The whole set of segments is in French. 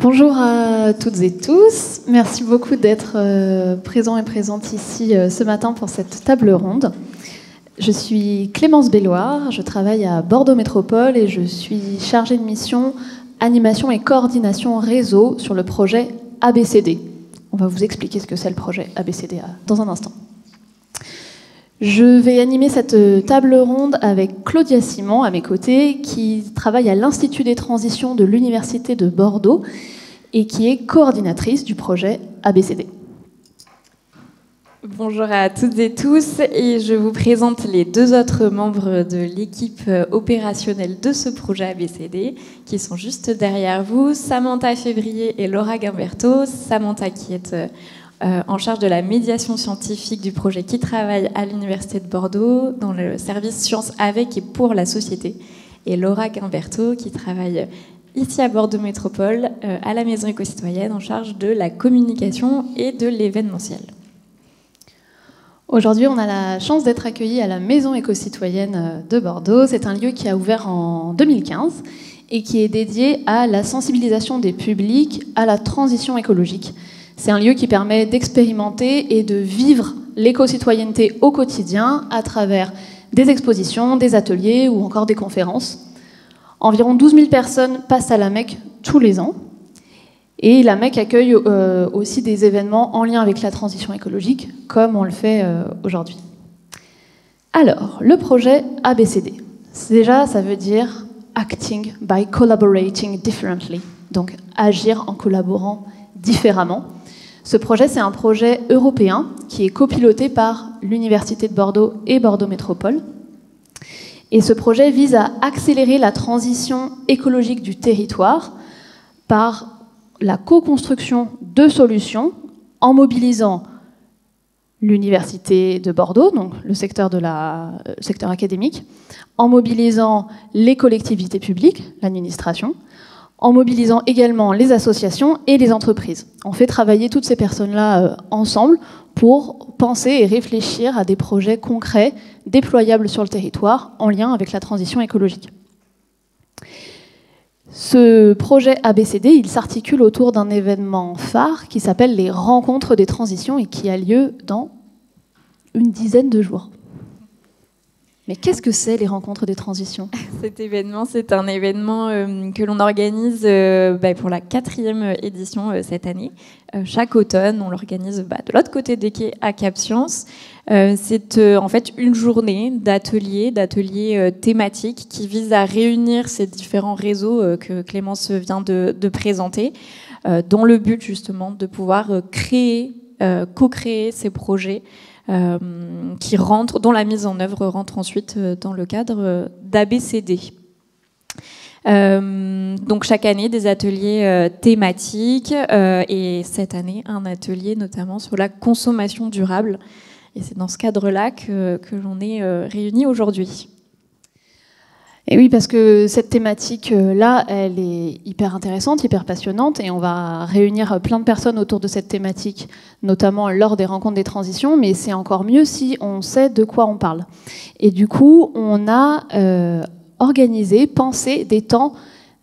Bonjour à toutes et tous. Merci beaucoup d'être présents et présentes ici ce matin pour cette table ronde. Je suis Clémence Belloir, je travaille à Bordeaux Métropole et je suis chargée de mission animation et coordination réseau sur le projet ABCD. On va vous expliquer ce que c'est le projet ABCD dans un instant. Je vais animer cette table ronde avec Claudia Simon à mes côtés, qui travaille à l'Institut des transitions de l'Université de Bordeaux et qui est coordinatrice du projet ABCD. Bonjour à toutes et tous, et je vous présente les deux autres membres de l'équipe opérationnelle de ce projet ABCD, qui sont juste derrière vous, Samantha Février et Laura Guimberto. Samantha qui est en charge de la médiation scientifique du projet, qui travaille à l'Université de Bordeaux dans le service sciences avec et pour la société, et Laura Guimberto qui travaille ici à Bordeaux Métropole à la Maison éco-citoyenne en charge de la communication et de l'événementiel. Aujourd'hui, on a la chance d'être accueillis à la Maison éco-citoyenne de Bordeaux. C'est un lieu qui a ouvert en 2015 et qui est dédié à la sensibilisation des publics à la transition écologique. C'est un lieu qui permet d'expérimenter et de vivre l'éco-citoyenneté au quotidien à travers des expositions, des ateliers ou encore des conférences. Environ 12 000 personnes passent à la Mecque tous les ans. Et la Mecque accueille aussi des événements en lien avec la transition écologique, comme on le fait aujourd'hui. Alors, le projet ABCD. Déjà, ça veut dire « Acting by Collaborating Differently », donc agir en collaborant différemment. Ce projet, c'est un projet européen qui est copiloté par l'Université de Bordeaux et Bordeaux Métropole. Et ce projet vise à accélérer la transition écologique du territoire par la co-construction de solutions en mobilisant l'Université de Bordeaux, donc le secteur académique, en mobilisant les collectivités publiques, l'administration, en mobilisant également les associations et les entreprises. On fait travailler toutes ces personnes-là ensemble pour penser et réfléchir à des projets concrets, déployables sur le territoire, en lien avec la transition écologique. Ce projet ABCD, il s'articule autour d'un événement phare qui s'appelle les Rencontres des transitions et qui a lieu dans une dizaine de jours. Mais qu'est-ce que c'est les Rencontres des transitions ? Cet événement, c'est un événement que l'on organise pour la 4e édition cette année. Chaque automne, on l'organise de l'autre côté des quais à Cap Science. C'est en fait une journée d'ateliers thématiques qui visent à réunir ces différents réseaux que Clémence vient de présenter, dans le but justement de pouvoir co-créer ces projets dont la mise en œuvre rentre ensuite dans le cadre d'ABCD. Donc chaque année des ateliers thématiques et cette année un atelier notamment sur la consommation durable. Et c'est dans ce cadre-là que l'on est réunis aujourd'hui. Et oui, parce que cette thématique-là, elle est hyper intéressante, hyper passionnante, et on va réunir plein de personnes autour de cette thématique, notamment lors des rencontres des transitions, mais c'est encore mieux si on sait de quoi on parle. Et du coup, on a pensé des temps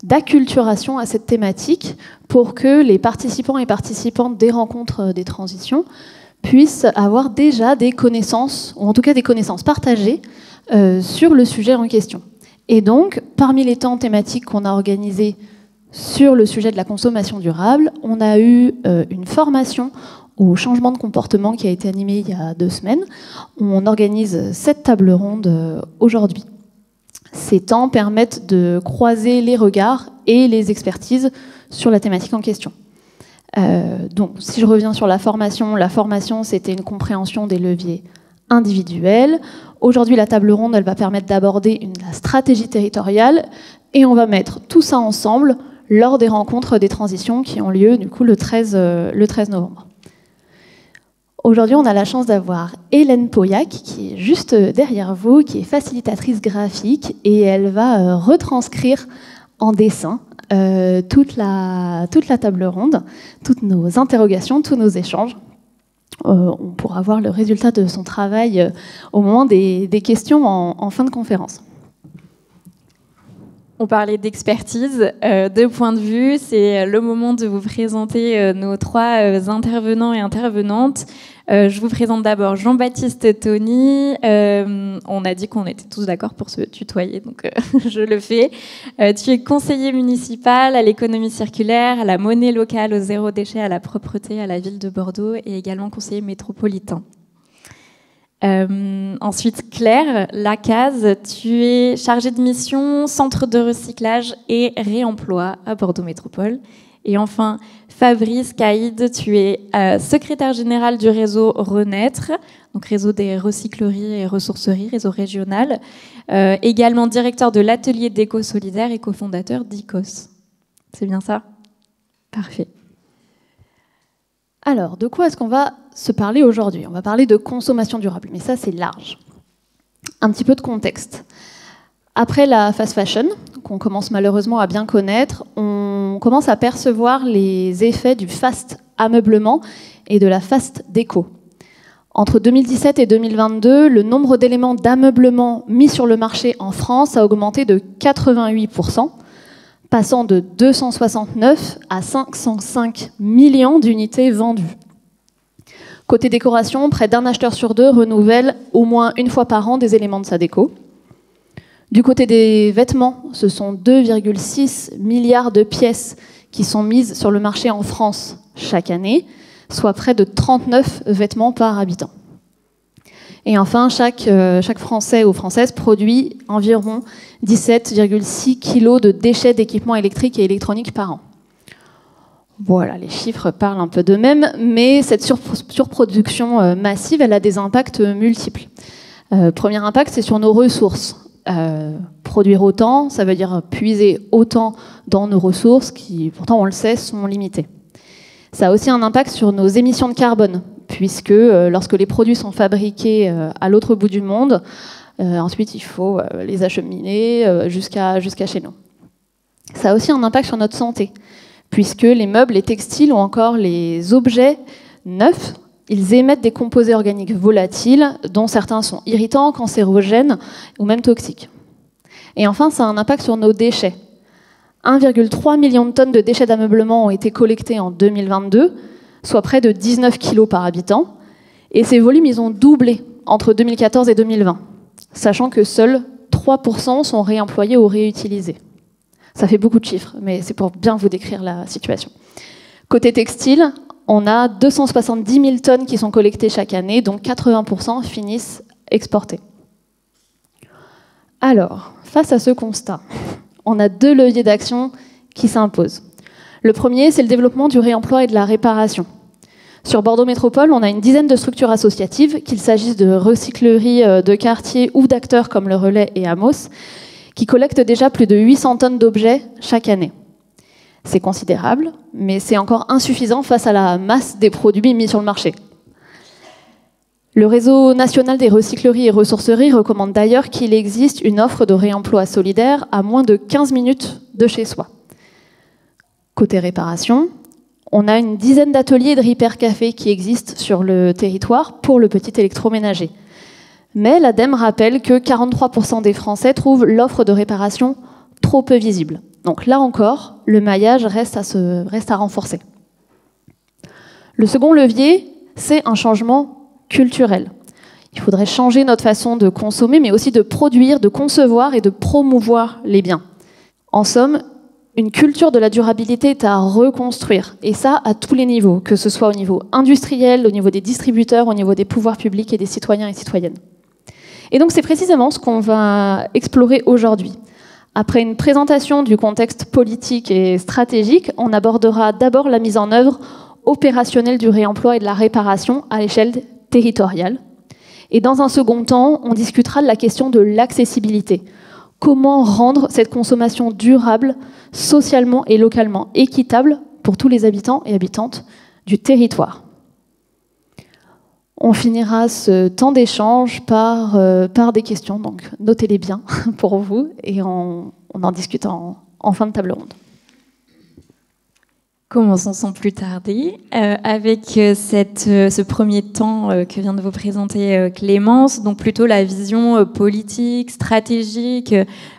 d'acculturation à cette thématique pour que les participants et participantes des rencontres des transitions puissent avoir déjà des connaissances, ou en tout cas des connaissances partagées sur le sujet en question. Et donc, parmi les temps thématiques qu'on a organisés sur le sujet de la consommation durable, on a eu une formation au changement de comportement qui a été animée il y a 2 semaines. On organise 7 tables rondes aujourd'hui. Ces temps permettent de croiser les regards et les expertises sur la thématique en question. Donc, si je reviens sur la formation, c'était une compréhension des leviers individuels. Aujourd'hui, la table ronde, elle va permettre d'aborder la stratégie territoriale et on va mettre tout ça ensemble lors des rencontres des transitions qui ont lieu du coup, le 13 novembre. Aujourd'hui, on a la chance d'avoir Hélène Pauillac, qui est juste derrière vous, qui est facilitatrice graphique et elle va retranscrire en dessin toute la table ronde, toutes nos interrogations, tous nos échanges. On pourra voir le résultat de son travail au moment des questions en fin de conférence. On parlait d'expertise, de point de vue. C'est le moment de vous présenter nos 3 intervenants et intervenantes. Je vous présente d'abord Jean-Baptiste Tony. On a dit qu'on était tous d'accord pour se tutoyer, donc je le fais. Tu es conseiller municipal à l'économie circulaire, à la monnaie locale, au zéro déchet, à la propreté, à la ville de Bordeaux et également conseiller métropolitain. Ensuite, Claire Lacaze, tu es chargée de mission, centre de recyclage et réemploi à Bordeaux Métropole. Et enfin, Fabrice Caïd, tu es secrétaire général du réseau Renaître, donc réseau des recycleries et ressourceries, réseau régional, également directeur de l'atelier d'éco-solidaire et cofondateur d'ICOS. C'est bien ça? Parfait. Alors, de quoi est-ce qu'on va se parler aujourd'hui? On va parler de consommation durable, mais ça, c'est large. Un petit peu de contexte. Après la fast fashion, qu'on commence malheureusement à bien connaître, on commence à percevoir les effets du fast ameublement et de la fast déco. Entre 2017 et 2022, le nombre d'éléments d'ameublement mis sur le marché en France a augmenté de 88%, passant de 269 à 505 millions d'unités vendues. Côté décoration, près d'un acheteur sur 2 renouvelle au moins une fois par an des éléments de sa déco. Du côté des vêtements, ce sont 2,6 milliards de pièces qui sont mises sur le marché en France chaque année, soit près de 39 vêtements par habitant. Et enfin, chaque Français ou Française produit environ 17,6 kg de déchets d'équipements électriques et électroniques par an. Voilà, les chiffres parlent un peu d'eux-mêmes, mais cette surproduction massive, elle a des impacts multiples. Premier impact, c'est sur nos ressources. Produire autant, ça veut dire puiser autant dans nos ressources qui, pourtant, on le sait, sont limitées. Ça a aussi un impact sur nos émissions de carbone, puisque lorsque les produits sont fabriqués à l'autre bout du monde, ensuite il faut les acheminer jusqu'à chez nous. Ça a aussi un impact sur notre santé, puisque les meubles, les textiles ou encore les objets neufs, ils émettent des composés organiques volatiles, dont certains sont irritants, cancérogènes ou même toxiques. Et enfin, ça a un impact sur nos déchets. 1,3 million de tonnes de déchets d'ameublement ont été collectés en 2022, soit près de 19 kg par habitant. Et ces volumes, ils ont doublé entre 2014 et 2020, sachant que seuls 3% sont réemployés ou réutilisés. Ça fait beaucoup de chiffres, mais c'est pour bien vous décrire la situation. Côté textile, on a 270 000 tonnes qui sont collectées chaque année, dont 80% finissent exportés. Alors, face à ce constat, on a 2 leviers d'action qui s'imposent. Le premier, c'est le développement du réemploi et de la réparation. Sur Bordeaux Métropole, on a une dizaine de structures associatives, qu'il s'agisse de recycleries de quartier ou d'acteurs comme le Relais et Amos, qui collectent déjà plus de 800 tonnes d'objets chaque année. C'est considérable, mais c'est encore insuffisant face à la masse des produits mis sur le marché. Le réseau national des recycleries et ressourceries recommande d'ailleurs qu'il existe une offre de réemploi solidaire à moins de 15 minutes de chez soi. Côté réparation, on a une dizaine d'ateliers de repair café qui existent sur le territoire pour le petit électroménager. Mais l'ADEME rappelle que 43% des Français trouvent l'offre de réparation trop peu visible. Donc là encore, le maillage reste à renforcer. Le second levier, c'est un changement culturel. Il faudrait changer notre façon de consommer, mais aussi de produire, de concevoir et de promouvoir les biens. En somme, une culture de la durabilité est à reconstruire, et ça à tous les niveaux, que ce soit au niveau industriel, au niveau des distributeurs, au niveau des pouvoirs publics et des citoyens et citoyennes. Et donc c'est précisément ce qu'on va explorer aujourd'hui. Après une présentation du contexte politique et stratégique, on abordera d'abord la mise en œuvre opérationnelle du réemploi et de la réparation à l'échelle territoriale. Et dans un second temps, on discutera de la question de l'accessibilité. Comment rendre cette consommation durable, socialement et localement équitable pour tous les habitants et habitantes du territoire. On finira ce temps d'échange par des questions, donc notez-les bien pour vous et on en discute en fin de table ronde. Commençons sans plus tarder avec ce premier temps que vient de vous présenter Clémence, donc plutôt la vision politique, stratégique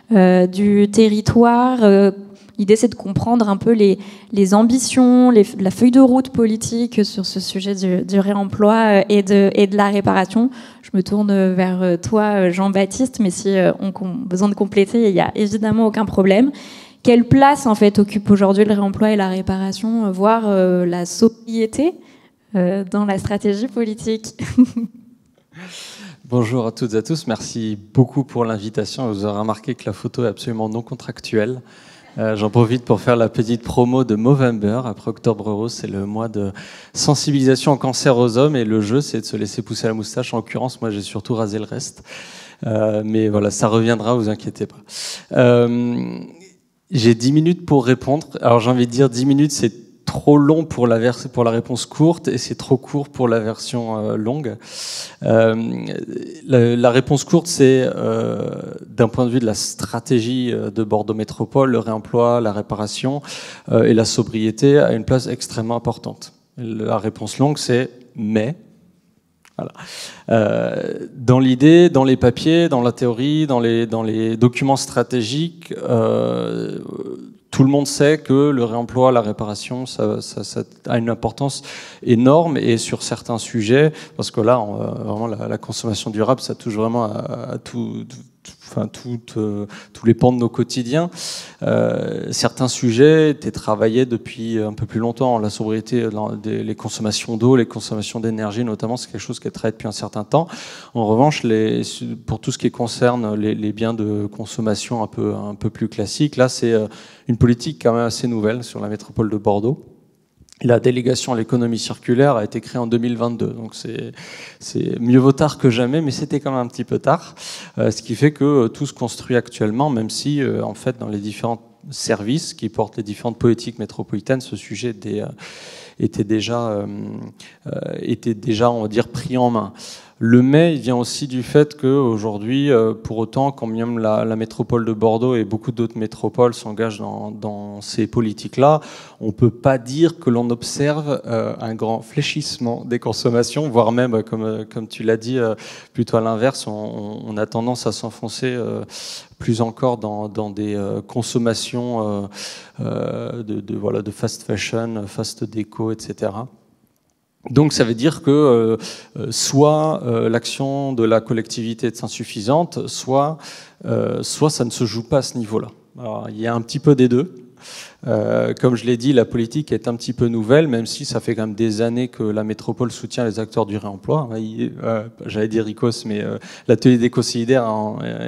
du territoire. L'idée, c'est de comprendre un peu les ambitions, la feuille de route politique sur ce sujet du réemploi et de la réparation. Je me tourne vers toi, Jean-Baptiste, mais si on a besoin de compléter, il n'y a évidemment aucun problème. Quelle place en fait occupe aujourd'hui le réemploi et la réparation, voire la sobriété dans la stratégie politique? Bonjour à toutes et à tous, merci beaucoup pour l'invitation. Vous aurez remarqué que la photo est absolument non contractuelle. J'en profite pour faire la petite promo de Movember. Après Octobre Rose, c'est le mois de sensibilisation au cancer aux hommes, et le jeu, c'est de se laisser pousser la moustache. En l'occurrence, moi, j'ai surtout rasé le reste. Mais voilà, ça reviendra, vous inquiétez pas. J'ai 10 minutes pour répondre. Alors j'ai envie de dire 10 minutes, c'est trop long pour la réponse courte et c'est trop court pour la version longue. La réponse courte, c'est d'un point de vue de la stratégie de Bordeaux Métropole, le réemploi, la réparation et la sobriété a une place extrêmement importante. La réponse longue, c'est mais. Voilà. Dans l'idée, dans les papiers, dans la théorie, dans les documents stratégiques, tout le monde sait que le réemploi, la réparation, ça a une importance énorme, et sur certains sujets, parce que là, vraiment, la consommation durable, ça touche vraiment à tous les pans de nos quotidiens. Certains sujets étaient travaillés depuis un peu plus longtemps. La sobriété, les consommations d'eau, les consommations d'énergie notamment, c'est quelque chose qui est travaillé depuis un certain temps. En revanche, pour tout ce qui concerne les biens de consommation un peu plus classiques, là c'est une politique quand même assez nouvelle sur la métropole de Bordeaux. La délégation à l'économie circulaire a été créée en 2022, donc c'est mieux vaut tard que jamais, mais c'était quand même un petit peu tard. Ce qui fait que tout se construit actuellement, même si en fait dans les différents services qui portent les différentes politiques métropolitaines, ce sujet était déjà, on va dire, pris en main. Le mais, il vient aussi du fait qu'aujourd'hui, pour autant, quand même la métropole de Bordeaux et beaucoup d'autres métropoles s'engagent dans ces politiques-là, on ne peut pas dire que l'on observe un grand fléchissement des consommations, voire même, comme tu l'as dit, plutôt à l'inverse, on a tendance à s'enfoncer plus encore dans des consommations de fast fashion, fast déco, etc. Donc ça veut dire que soit l'action de la collectivité est insuffisante, soit ça ne se joue pas à ce niveau-là. Alors, il y a un petit peu des deux. Comme je l'ai dit, la politique est un petit peu nouvelle, même si ça fait quand même des années que la métropole soutient les acteurs du réemploi. J'allais dire ICOS, mais l'atelier d'éco-solidaire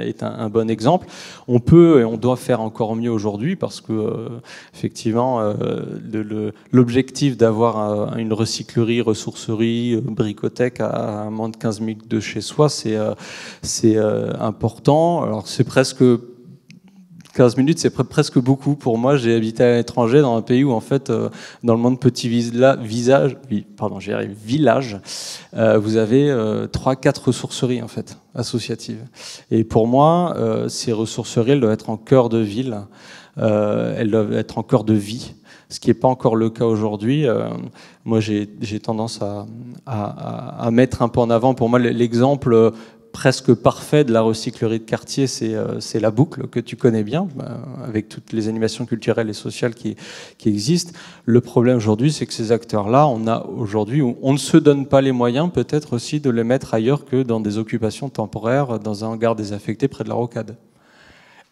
est un bon exemple. On peut et on doit faire encore mieux aujourd'hui, parce que effectivement, l'objectif d'avoir une recyclerie, ressourcerie, bricothèque à moins de 15 minutes de chez soi, c'est important. Alors c'est presque 15 minutes, c'est presque beaucoup pour moi. J'ai habité à l'étranger, dans un pays où, en fait, dans le monde petit village, vous avez 3-4 ressourceries, en fait, associatives. Et pour moi, ces ressourceries, elles doivent être en cœur de ville, elles doivent être en cœur de vie, ce qui n'est pas encore le cas aujourd'hui. Moi, j'ai tendance à mettre un peu en avant, pour moi, l'exemple presque parfait de la recyclerie de quartier, c'est la Boucle, que tu connais bien, avec toutes les animations culturelles et sociales qui existent. Le problème aujourd'hui, c'est que ces acteurs-là, on ne se donne pas les moyens, peut-être aussi, de les mettre ailleurs que dans des occupations temporaires, dans un hangar désaffecté près de la Rocade.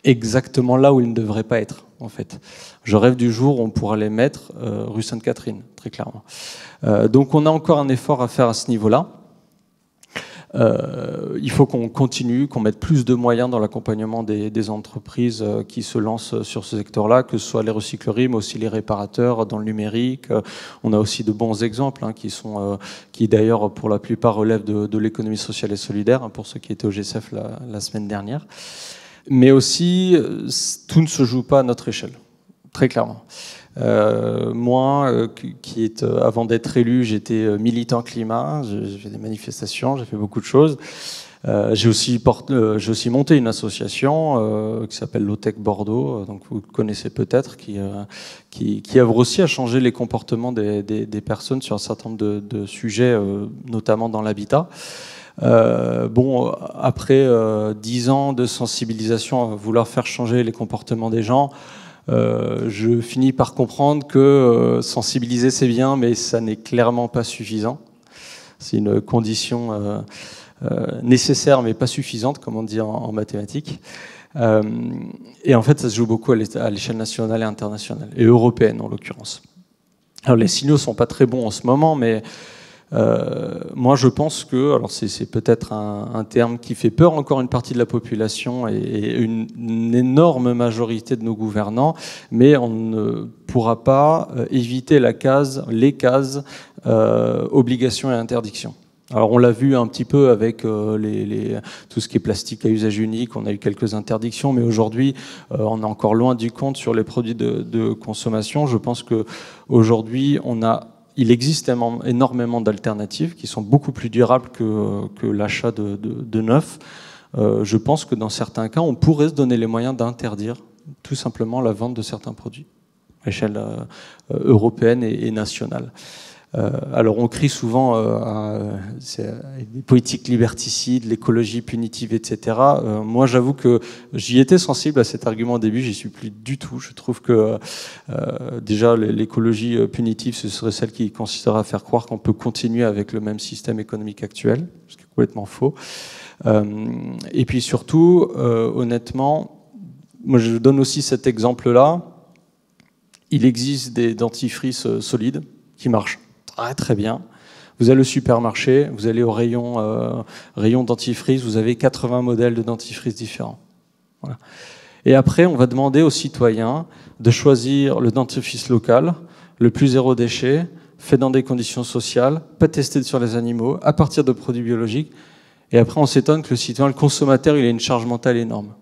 Exactement là où ils ne devraient pas être, en fait. Je rêve du jour où on pourra les mettre rue Sainte-Catherine, très clairement. Donc on a encore un effort à faire à ce niveau-là. Il faut qu'on continue, qu'on mette plus de moyens dans l'accompagnement des entreprises qui se lancent sur ce secteur-là, que ce soit les recycleries, mais aussi les réparateurs dans le numérique. On a aussi de bons exemples qui d'ailleurs pour la plupart relèvent de l'économie sociale et solidaire, pour ceux qui étaient au GCF la semaine dernière. Mais aussi, tout ne se joue pas à notre échelle, très clairement. Moi, avant d'être élu, j'étais militant climat, j'ai fait des manifestations, j'ai fait beaucoup de choses. J'ai aussi monté une association qui s'appelle Low-Tech Bordeaux, donc vous connaissez peut-être, qui œuvre aussi à changer les comportements des personnes sur un certain nombre de sujets, notamment dans l'habitat. Après 10 ans de sensibilisation à vouloir faire changer les comportements des gens, je finis par comprendre que sensibiliser c'est bien, mais ça n'est clairement pas suffisant. C'est une condition nécessaire mais pas suffisante, comme on dit en mathématiques. Et en fait, ça se joue beaucoup à l'échelle nationale et internationale, et européenne en l'occurrence. Alors les signaux sont pas très bons en ce moment, mais moi je pense que, alors c'est peut-être un terme qui fait peur encore une partie de la population et une énorme majorité de nos gouvernants, mais on ne pourra pas éviter les cases obligations et interdictions. Alors on l'a vu un petit peu avec tout ce qui est plastique à usage unique, on a eu quelques interdictions, mais aujourd'hui on est encore loin du compte sur les produits de consommation. Je pense qu'aujourd'hui il existe énormément d'alternatives qui sont beaucoup plus durables que l'achat de neuf. Je pense que dans certains cas, on pourrait se donner les moyens d'interdire tout simplement la vente de certains produits à l'échelle européenne et nationale. Alors on crie souvent à des politiques liberticides, l'écologie punitive, etc. Moi j'avoue que j'y étais sensible à cet argument au début, j'y suis plus du tout. Je trouve que déjà l'écologie punitive, ce serait celle qui consisterait à faire croire qu'on peut continuer avec le même système économique actuel, ce qui est complètement faux. Et puis surtout, honnêtement, moi je donne aussi cet exemple-là, il existe des dentifrices solides qui marchent très bien. Vous allez au supermarché, vous allez au rayon dentifrice, vous avez 80 modèles de dentifrice différents. Voilà. Et après, on va demander aux citoyens de choisir le dentifrice local, le plus zéro déchet, fait dans des conditions sociales, pas testé sur les animaux, à partir de produits biologiques. Et après, on s'étonne que le citoyen, le consommateur, il ait une charge mentale énorme.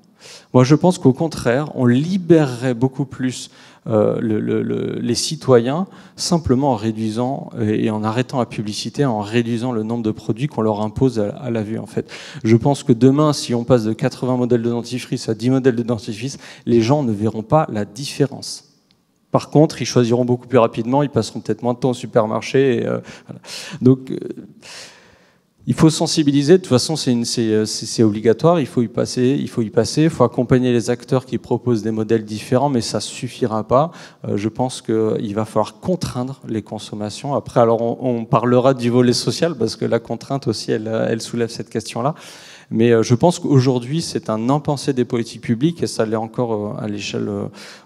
Moi, je pense qu'au contraire, on libérerait beaucoup plus les citoyens simplement en réduisant et en arrêtant la publicité, en réduisant le nombre de produits qu'on leur impose à la vue. En fait, je pense que demain, si on passe de 80 modèles de dentifrice à 10 modèles de dentifrice, les gens ne verront pas la différence. Par contre, ils choisiront beaucoup plus rapidement, ils passeront peut-être moins de temps au supermarché. Voilà. Donc, il faut sensibiliser, de toute façon c'est obligatoire, il faut y passer, il faut accompagner les acteurs qui proposent des modèles différents, mais ça ne suffira pas. Je pense qu'il va falloir contraindre les consommations. Après, alors on parlera du volet social, parce que la contrainte aussi, elle soulève cette question-là. Mais je pense qu'aujourd'hui, c'est un impensé des politiques publiques, et ça l'est encore à l'échelle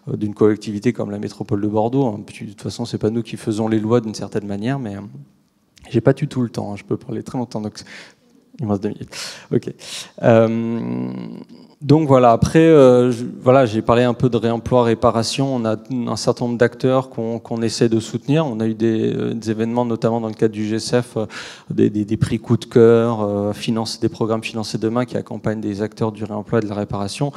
d'une collectivité comme la métropole de Bordeaux. De toute façon, c'est pas nous qui faisons les lois d'une certaine manière, mais j'ai pas du tout le temps, je peux parler très longtemps, donc il me reste 2 minutes. Ok. Donc voilà, après, j'ai parlé un peu de réemploi, réparation. On a un certain nombre d'acteurs qu'on essaie de soutenir. On a eu des événements, notamment dans le cadre du GSF, des prix coup de cœur, des programmes financés demain qui accompagnent des acteurs du réemploi et de la réparation.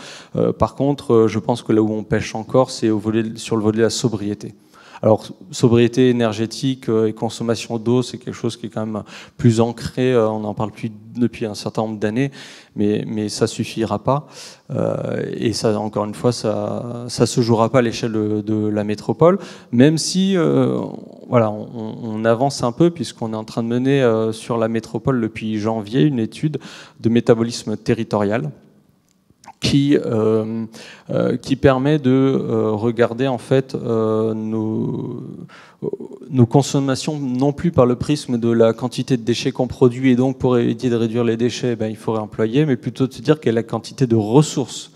Par contre, je pense que là où on pêche encore, c'est sur le volet de la sobriété. Alors, sobriété énergétique et consommation d'eau, c'est quelque chose qui est quand même plus ancré, on n'en parle plus depuis un certain nombre d'années, mais ça suffira pas. Et ça, encore une fois, ça se jouera pas à l'échelle de la métropole, même si on avance un peu, puisqu'on est en train de mener sur la métropole depuis janvier une étude de métabolisme territorial, qui permet de regarder en fait nos consommations non plus par le prisme de la quantité de déchets qu'on produit, et donc pour éviter de réduire les déchets, il faut réemployer, mais plutôt de se dire quelle est la quantité de ressources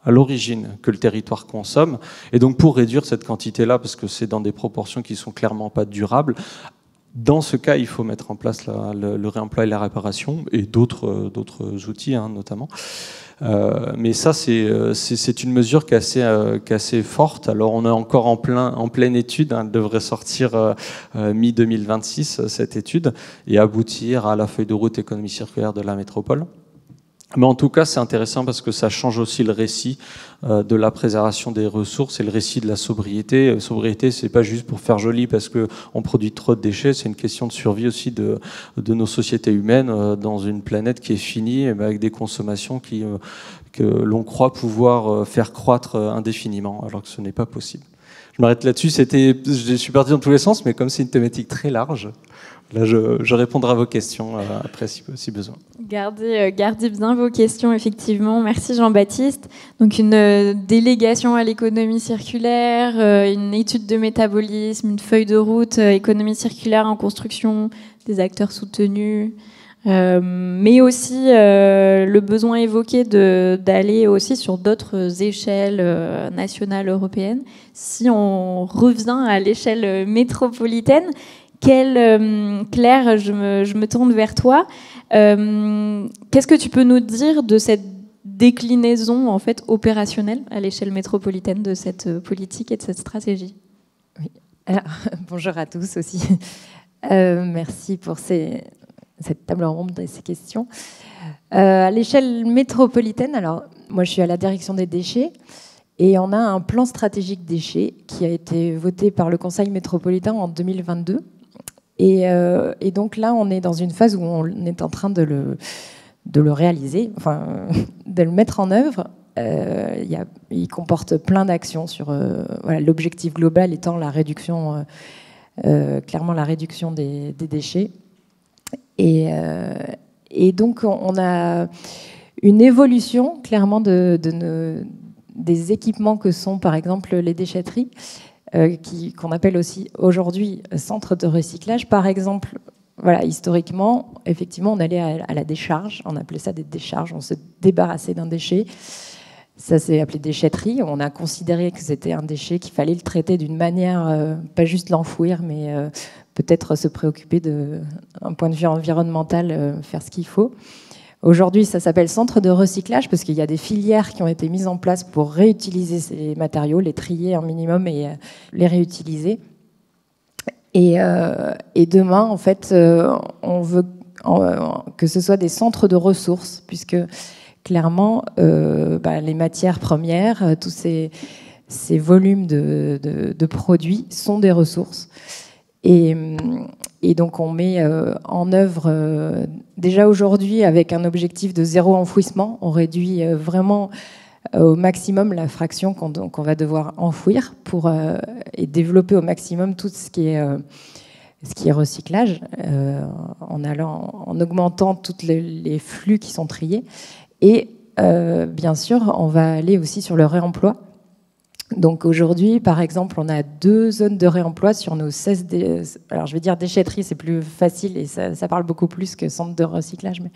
à l'origine que le territoire consomme, et donc pour réduire cette quantité-là, parce que c'est dans des proportions qui sont clairement pas durables, dans ce cas, il faut mettre en place le réemploi et la réparation, et d'autres outils notamment. Mais ça, c'est une mesure qui est assez forte. Alors, on est encore en pleine étude. Elle devrait sortir mi-2026, cette étude, et aboutir à la feuille de route économie circulaire de la métropole. Mais en tout cas, c'est intéressant parce que ça change aussi le récit de la préservation des ressources et le récit de la sobriété. Sobriété, c'est pas juste pour faire joli parce qu'on produit trop de déchets, c'est une question de survie aussi de nos sociétés humaines dans une planète qui est finie, avec des consommations que l'on croit pouvoir faire croître indéfiniment, alors que ce n'est pas possible. Je m'arrête là-dessus. Je suis parti dans tous les sens, mais comme c'est une thématique très large, là, je répondrai à vos questions après, si besoin. Gardez bien vos questions, effectivement. Merci Jean-Baptiste. Donc une délégation à l'économie circulaire, une étude de métabolisme, une feuille de route, économie circulaire en construction, des acteurs soutenus, mais aussi le besoin évoqué d'aller aussi sur d'autres échelles nationales, européennes. Si on revient à l'échelle métropolitaine, Claire, je me tourne vers toi. Qu'est-ce que tu peux nous dire de cette déclinaison en fait opérationnelle à l'échelle métropolitaine de cette politique et de cette stratégie? Oui. Alors, bonjour à tous aussi. Merci pour cette table ronde et ces questions. À l'échelle métropolitaine, alors moi je suis à la direction des déchets. Et on a un plan stratégique déchets qui a été voté par le Conseil métropolitain en 2022. Et donc là, on est dans une phase où on est en train de le réaliser, enfin, de le mettre en œuvre. Il comporte plein d'actions sur voilà, l'objectif global étant la réduction, clairement la réduction des déchets. Et donc, on a une évolution clairement des équipements que sont, par exemple, les déchetteries, qu'on appelle aussi aujourd'hui centres de recyclage. Par exemple, voilà, historiquement, effectivement, on allait à la décharge, on appelait ça des décharges, on se débarrassait d'un déchet. Ça s'est appelé déchetterie. On a considéré que c'était un déchet, qu'il fallait le traiter d'une manière, pas juste l'enfouir, mais peut-être se préoccuper d'un point de vue environnemental, faire ce qu'il faut. Aujourd'hui, ça s'appelle centre de recyclage parce qu'il y a des filières qui ont été mises en place pour réutiliser ces matériaux, les trier un minimum et les réutiliser. Et demain, en fait, on veut que ce soit des centres de ressources, puisque clairement, les matières premières, tous ces volumes de produits sont des ressources. Et donc, on met en œuvre, déjà aujourd'hui, avec un objectif de zéro enfouissement, on réduit vraiment au maximum la fraction qu'on va devoir enfouir et développer au maximum tout ce qui est recyclage, en augmentant tous les flux qui sont triés. Et bien sûr, on va aller aussi sur le réemploi. Donc aujourd'hui, par exemple, on a 2 zones de réemploi sur nos 16... Alors je vais dire déchetterie, c'est plus facile et ça parle beaucoup plus que centre de recyclage. Mais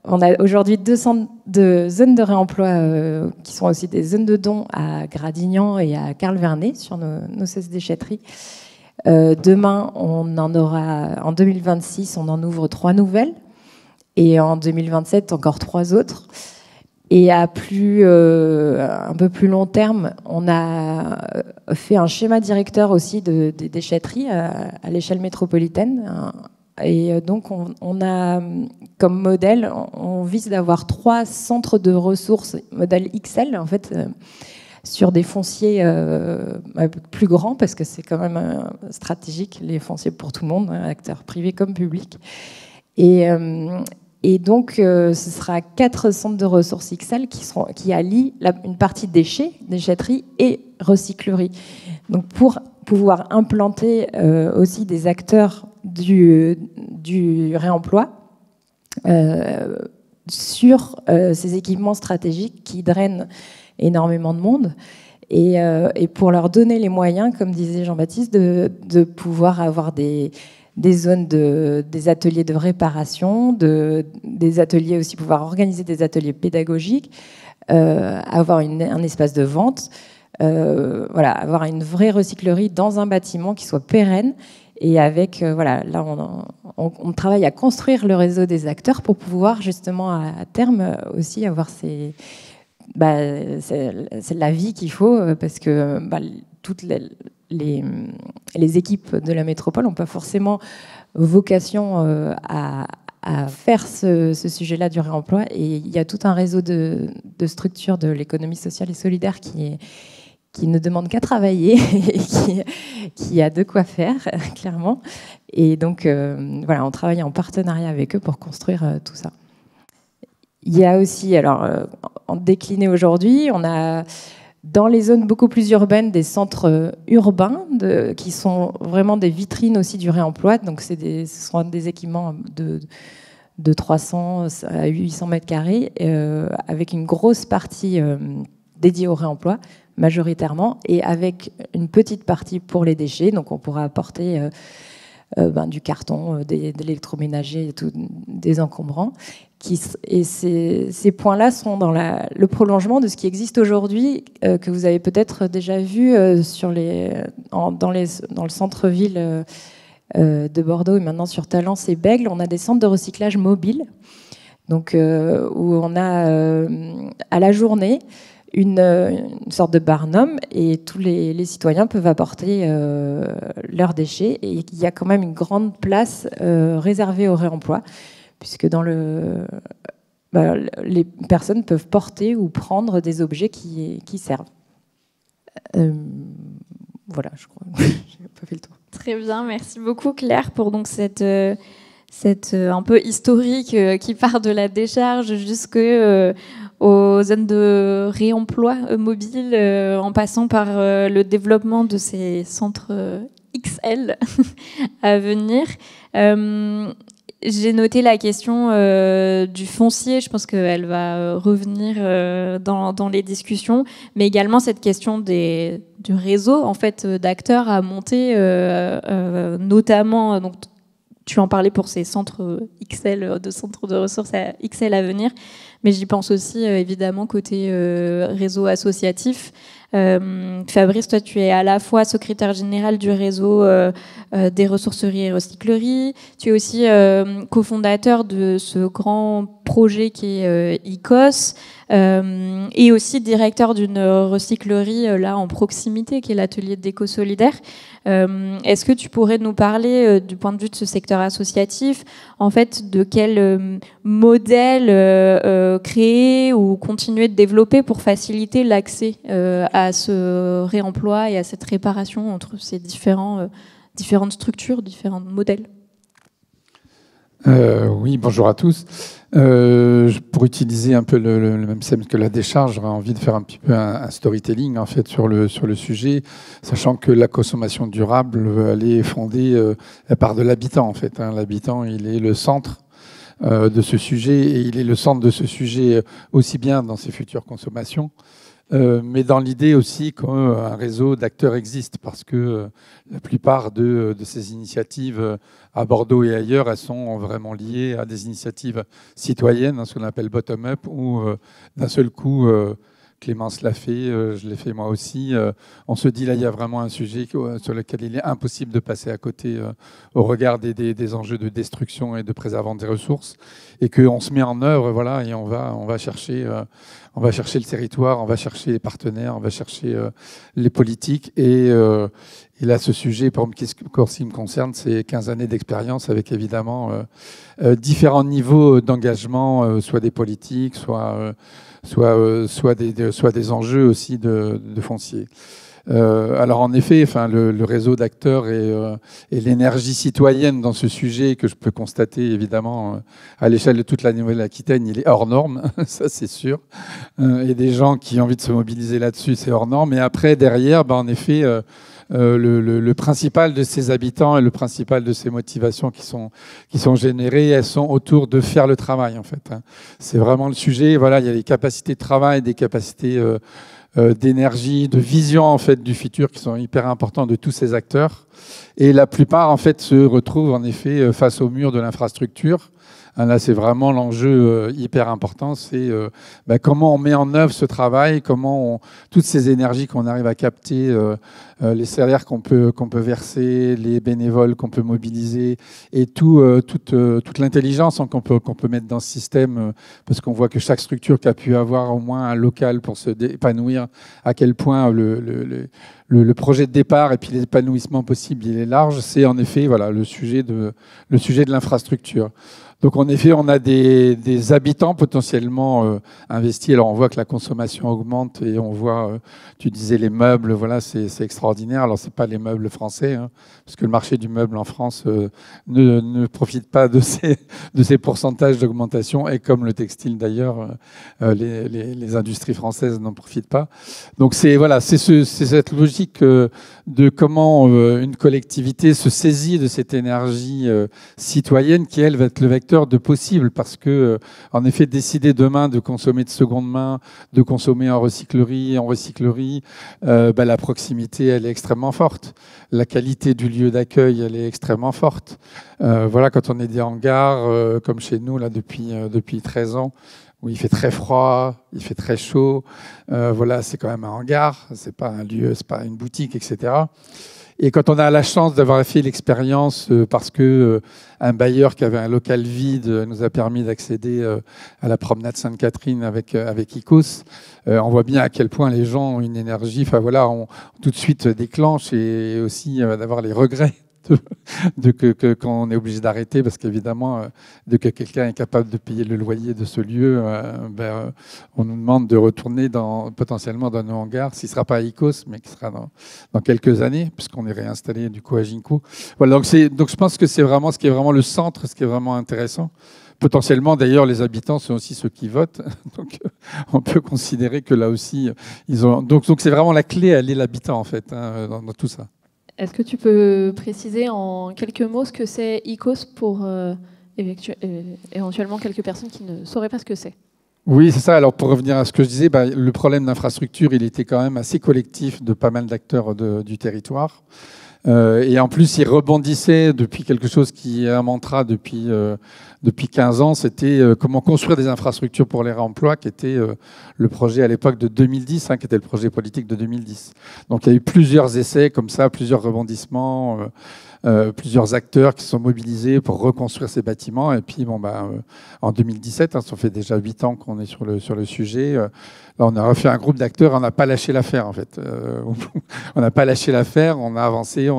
on a aujourd'hui 2 zones de réemploi qui sont aussi des zones de dons à Gradignan et à Carl-Vernet sur nos 16 déchetteries. Demain, on en aura... En 2026, on en ouvre 3 nouvelles. Et en 2027, encore 3 autres. Et à un peu plus long terme, on a fait un schéma directeur aussi des déchetteries à l'échelle métropolitaine. Et donc, on a comme modèle, on vise d'avoir 3 centres de ressources, modèle XL, en fait, sur des fonciers plus grands, parce que c'est quand même stratégique, les fonciers pour tout le monde, acteurs privés comme publics. Et donc, ce sera 4 centres de ressources XL qui allient une partie déchetterie et recyclerie. Donc, pour pouvoir implanter aussi des acteurs du réemploi sur ces équipements stratégiques qui drainent énormément de monde et pour leur donner les moyens, comme disait Jean-Baptiste, de pouvoir avoir des zones des ateliers de réparation, des ateliers aussi, pouvoir organiser des ateliers pédagogiques, avoir un espace de vente, voilà, avoir une vraie recyclerie dans un bâtiment qui soit pérenne. Et avec, voilà, là, on travaille à construire le réseau des acteurs pour pouvoir justement à terme aussi avoir c'est la vie qu'il faut parce que toutes les équipes de la métropole n'ont pas forcément vocation à faire ce sujet-là du réemploi. Et il y a tout un réseau de structures de l'économie sociale et solidaire qui ne demande qu'à travailler et qui a de quoi faire, clairement. Et donc, voilà, on travaille en partenariat avec eux pour construire tout ça. Il y a aussi, alors, en décliné aujourd'hui, on a dans les zones beaucoup plus urbaines des centres urbains qui sont vraiment des vitrines aussi du réemploi. Donc, ce sont des équipements de 300 à 800 mètres carrés avec une grosse partie dédiée au réemploi, majoritairement, et avec une petite partie pour les déchets. Donc, on pourra apporter du carton, de l'électroménager, des encombrants. Et ces points-là sont dans le prolongement de ce qui existe aujourd'hui, que vous avez peut-être déjà vu dans le centre-ville de Bordeaux et maintenant sur Talence et Bègles. On a des centres de recyclage mobiles, donc, où on a à la journée une sorte de barnum et tous les citoyens peuvent apporter leurs déchets. Et il y a quand même une grande place réservée au réemploi, puisque les personnes peuvent porter ou prendre des objets qui servent. Voilà, je crois que j'ai pas fait le tour. Très bien, merci beaucoup Claire pour donc cette un peu historique qui part de la décharge aux zones de réemploi mobile, en passant par le développement de ces centres XL à venir. J'ai noté la question du foncier, je pense qu'elle va revenir dans les discussions, mais également cette question du réseau en fait, d'acteurs à monter, notamment, donc, tu en parlais pour ces centres XL, de centres de ressources XL à venir, mais j'y pense aussi évidemment côté réseau associatif. Fabrice, toi tu es à la fois secrétaire général du réseau des ressourceries et recycleries, tu es aussi cofondateur de ce grand projet qui est ICOS, et aussi directeur d'une recyclerie là en proximité qui est l'atelier d'éco-solidaire. Est-ce que tu pourrais nous parler du point de vue de ce secteur associatif, en fait, de quel modèle créer ou continuer de développer pour faciliter l'accès à ce réemploi et à cette réparation entre ces différentes structures, différents modèles? Oui, bonjour à tous. Pour utiliser un peu le même thème que la décharge, j'aurais envie de faire un petit peu un storytelling en fait sur le sujet, sachant que la consommation durable, elle est fondée par de l'habitant en fait. L'habitant, il est le centre de ce sujet et il est le centre de ce sujet aussi bien dans ses futures consommations, mais dans l'idée aussi qu'un réseau d'acteurs existe, parce que la plupart de ces initiatives à Bordeaux et ailleurs, elles sont vraiment liées à des initiatives citoyennes, ce qu'on appelle bottom-up, où d'un seul coup, Clémence l'a fait, je l'ai fait moi aussi, on se dit là, il y a vraiment un sujet sur lequel il est impossible de passer à côté au regard des enjeux de destruction et de préservation des ressources, et qu'on se met en œuvre, voilà, et on va chercher le territoire, on va chercher les partenaires, on va chercher les politiques. Et là, ce sujet, pour ce qui me concerne, c'est 15 années d'expérience avec évidemment différents niveaux d'engagement, soit des politiques, soit des enjeux aussi de foncier. Alors en effet, le réseau d'acteurs et l'énergie citoyenne dans ce sujet, que je peux constater évidemment à l'échelle de toute la Nouvelle-Aquitaine, il est hors norme, ça c'est sûr. Et des gens qui ont envie de se mobiliser là-dessus, c'est hors norme. Et après, derrière, en effet, le principal de ces habitants et le principal de ces motivations qui sont générées, elles sont autour de faire le travail en fait. C'est vraiment le sujet. Voilà, il y a les capacités de travail, des capacités d'énergie, de vision en fait du futur qui sont hyper importants de tous ces acteurs. Et la plupart en fait se retrouvent en effet face au mur de l'infrastructure. Là, c'est vraiment l'enjeu hyper important, c'est comment on met en œuvre ce travail, toutes ces énergies qu'on arrive à capter, les salaires qu'on peut verser, les bénévoles qu'on peut mobiliser, et toute l'intelligence qu'on peut mettre dans ce système, parce qu'on voit que chaque structure qui a pu avoir au moins un local pour se épanouir, à quel point le projet de départ et puis l'épanouissement possible, il est large. C'est en effet le sujet de l'infrastructure. Donc en effet, on a des habitants potentiellement investis. Alors on voit que la consommation augmente et on voit, tu disais les meubles, voilà, c'est extraordinaire. Alors c'est pas les meubles français, hein, parce que le marché du meuble en France ne profite pas de ces pourcentages d'augmentation, et comme le textile d'ailleurs, les industries françaises n'en profitent pas. Donc c'est cette logique de comment une collectivité se saisit de cette énergie citoyenne qui, elle, va être le vecteur de possible, parce que, en effet, décider demain de consommer de seconde main, de consommer en recyclerie, la proximité, elle est extrêmement forte. La qualité du lieu d'accueil, elle est extrêmement forte. Voilà, quand on est des hangars, comme chez nous, là, depuis 13 ans, où il fait très froid, il fait très chaud, voilà, c'est quand même un hangar, c'est pas un lieu, c'est pas une boutique, etc. Et quand on a la chance d'avoir fait l'expérience, parce que un bailleur qui avait un local vide nous a permis d'accéder à la promenade Sainte-Catherine avec Icos, on voit bien à quel point les gens ont une énergie, enfin voilà, on tout de suite déclenche, et aussi d'avoir les regrets quand on est obligé d'arrêter, parce qu'évidemment, dès que quelqu'un est capable de payer le loyer de ce lieu, on nous demande de retourner potentiellement dans nos hangars, s'il ne sera pas à Icos, mais qui sera dans quelques années, puisqu'on est réinstallé du coup à Ginko. Voilà, donc je pense que c'est vraiment ce qui est vraiment le centre, ce qui est vraiment intéressant. Potentiellement, d'ailleurs, les habitants sont aussi ceux qui votent. Donc, on peut considérer que là aussi, ils ont. Donc c'est vraiment la clé, elle est l'habitant, en fait, hein, dans tout ça. Est-ce que tu peux préciser en quelques mots ce que c'est Icos pour éventuellement quelques personnes qui ne sauraient pas ce que c'est? Oui, c'est ça. Alors, pour revenir à ce que je disais, le problème d'infrastructure, il était quand même assez collectif de pas mal d'acteurs du territoire. Et en plus, il rebondissait depuis quelque chose qui est un mantra depuis 15 ans, c'était comment construire des infrastructures pour les réemplois, qui était le projet à l'époque de 2010, qui était le projet politique de 2010. Donc il y a eu plusieurs essais comme ça, plusieurs rebondissements, plusieurs acteurs qui se sont mobilisés pour reconstruire ces bâtiments. Et puis en 2017, ça fait déjà 8 ans qu'on est sur le sujet. Là, on a refait un groupe d'acteurs, on n'a pas lâché l'affaire en fait. On n'a pas lâché l'affaire, on a avancé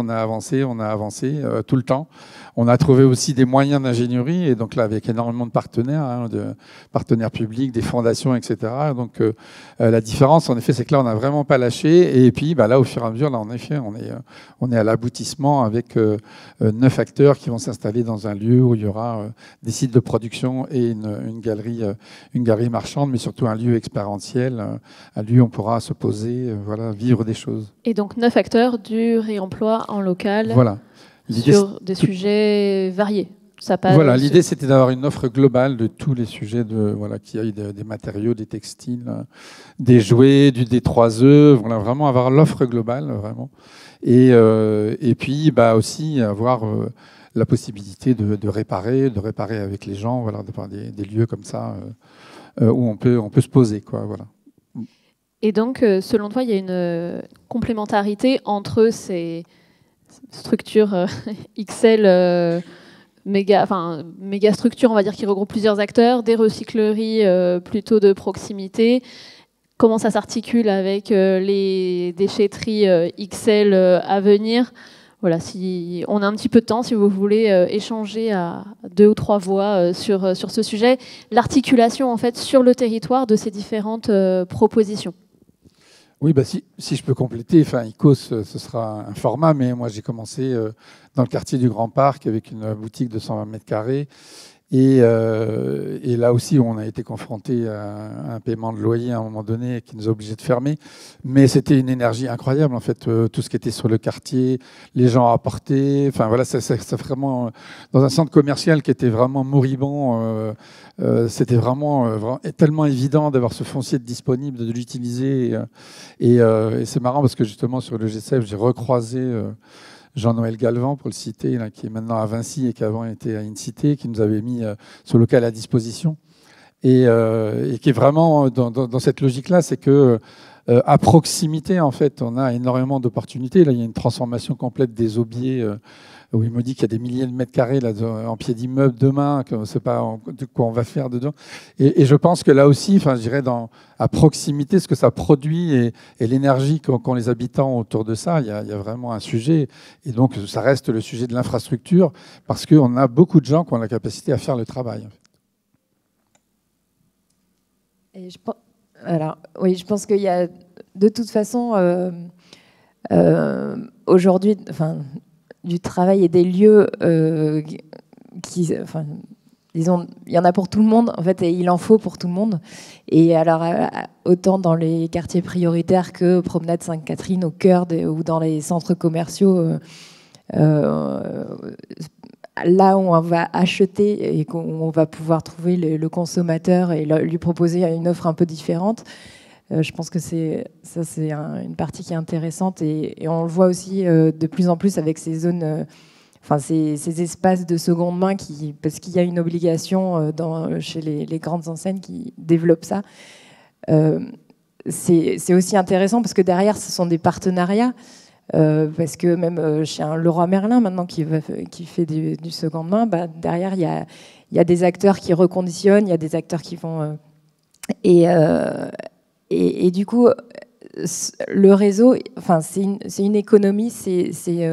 tout le temps. On a trouvé aussi des moyens d'ingénierie, et donc là avec énormément de partenaires, de partenaires publics, des fondations, etc. Donc la différence, en effet, c'est que là on n'a vraiment pas lâché. Et puis là, au fur et à mesure, là en effet, on est à l'aboutissement avec 9 acteurs qui vont s'installer dans un lieu où il y aura des sites de production et une galerie marchande, mais surtout un lieu expérientiel, un lieu où on pourra se poser, vivre des choses. Et donc 9 acteurs du réemploi en local. Voilà. Sur des sujets variés. Voilà, l'idée c'était d'avoir une offre globale de tous les sujets, qu'il y ait des matériaux, des textiles, des jouets, du D3E, vraiment avoir l'offre globale, vraiment. Et puis aussi avoir la possibilité de réparer avec les gens, d'avoir des lieux comme ça où on peut se poser, voilà. Et donc, selon toi, il y a une complémentarité entre ces structure XL, méga structure, on va dire, qui regroupe plusieurs acteurs, des recycleries plutôt de proximité. Comment ça s'articule avec les déchetteries XL à venir? Voilà, si on a un petit peu de temps, si vous voulez échanger à 2 ou 3 voix sur ce sujet, l'articulation en fait sur le territoire de ces différentes propositions. Oui, si je peux compléter, Icos, ce sera un format, mais moi j'ai commencé dans le quartier du Grand Parc avec une boutique de 120 mètres carrés. Et là aussi, on a été confronté à un paiement de loyer à un moment donné qui nous a obligés de fermer. Mais c'était une énergie incroyable, en fait, tout ce qui était sur le quartier, les gens apportaient. C'est vraiment dans un centre commercial qui était vraiment moribond. C'était vraiment tellement évident d'avoir ce foncier disponible, de l'utiliser. Et c'est marrant parce que justement, sur le G7, j'ai recroisé Jean-Noël Galvan, pour le citer, qui est maintenant à Vinci et qui avant était à Incité, qui nous avait mis ce local à disposition. Et qui est vraiment dans cette logique-là, c'est que à proximité, en fait, on a énormément d'opportunités. Là, il y a une transformation complète des aubiers où il me dit qu'il y a des milliers de mètres carrés là, en pied d'immeuble demain, qu'on ne sait pas de quoi on va faire dedans. Et je pense que là aussi, enfin, je dirais à proximité, ce que ça produit et l'énergie qu'ont les habitants autour de ça, il y a vraiment un sujet. Et donc, ça reste le sujet de l'infrastructure, parce qu'on a beaucoup de gens qui ont la capacité à faire le travail. Et alors, oui, je pense qu'il y a de toute façon aujourd'hui, enfin, du travail et des lieux enfin, disons, il y en a pour tout le monde, en fait, et il en faut pour tout le monde. Et alors, autant dans les quartiers prioritaires que Promenade Sainte-Catherine au cœur ou dans les centres commerciaux, là où on va acheter et qu'on va pouvoir trouver le consommateur et lui proposer une offre un peu différente. Je pense que c'est une partie qui est intéressante et on le voit aussi de plus en plus avec ces zones, enfin ces espaces de seconde main parce qu'il y a une obligation chez les grandes enseignes qui développent ça. C'est aussi intéressant parce que derrière, ce sont des partenariats. Parce que même chez un Leroy Merlin maintenant qui fait du seconde main, bah, derrière il y a des acteurs qui reconditionnent, il y a des acteurs qui vont et du coup le réseau, enfin c'est une économie, il y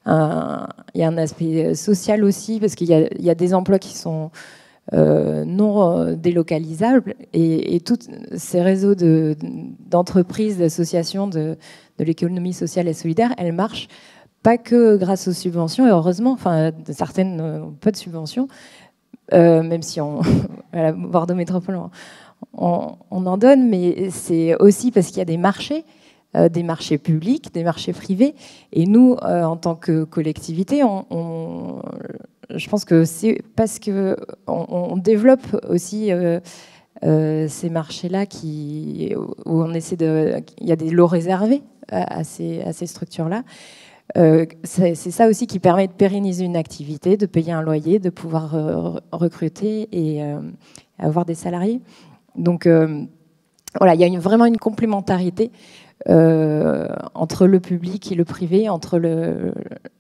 a un aspect social aussi parce qu'il y a des emplois qui sont non délocalisables et tous ces réseaux d'entreprises, d'associations de l'économie sociale et solidaire, elles marchent pas que grâce aux subventions, et heureusement, enfin, certaines n'ont pas de subventions, même si à la Bordeaux Métropole, on en donne, mais c'est aussi parce qu'il y a des marchés publics, des marchés privés, et nous, en tant que collectivité, je pense que c'est parce qu'on développe aussi ces marchés-là où on essaie il y a des lots réservés à ces structures-là. C'est ça aussi qui permet de pérenniser une activité, de payer un loyer, de pouvoir recruter et avoir des salariés. Donc voilà, il y a vraiment une complémentarité entre le public et le privé, entre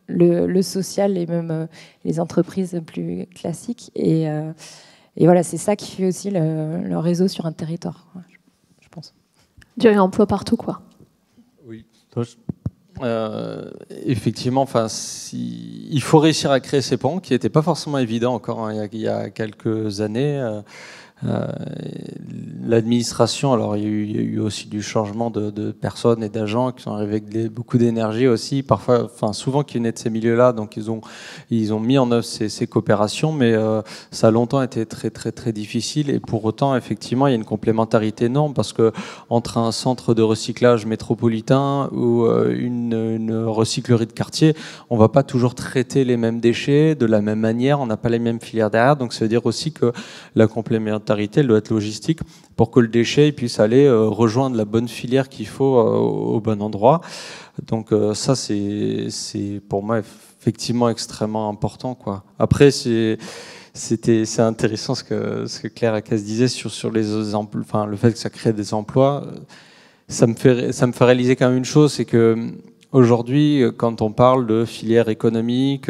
le social et même les entreprises plus classiques. Et voilà, c'est ça qui fait aussi le réseau sur un territoire, je pense. Du réemploi partout, quoi. Oui. Effectivement, il faut réussir à créer ces ponts, qui n'étaient pas forcément évidents encore il y a quelques années. L'administration, alors il y a eu aussi du changement de personnes et d'agents qui sont arrivés avec beaucoup d'énergie aussi, parfois, souvent qui venaient de ces milieux-là, donc ils ont mis en œuvre ces coopérations, mais ça a longtemps été très très très difficile. Et pour autant, effectivement, il y a une complémentarité énorme parce que entre un centre de recyclage métropolitain ou une recyclerie de quartier, on va pas toujours traiter les mêmes déchets de la même manière, on n'a pas les mêmes filières derrière, donc ça veut dire aussi que la complémentarité elle doit être logistique pour que le déchet puisse aller rejoindre la bonne filière qu'il faut au bon endroit. Donc ça, c'est pour moi effectivement extrêmement important, quoi. Après, c'est intéressant ce que Claire Acasse disait sur les emplois, enfin le fait que ça crée des emplois. Ça me fait réaliser quand même une chose, c'est que aujourd'hui, quand on parle de filière économique,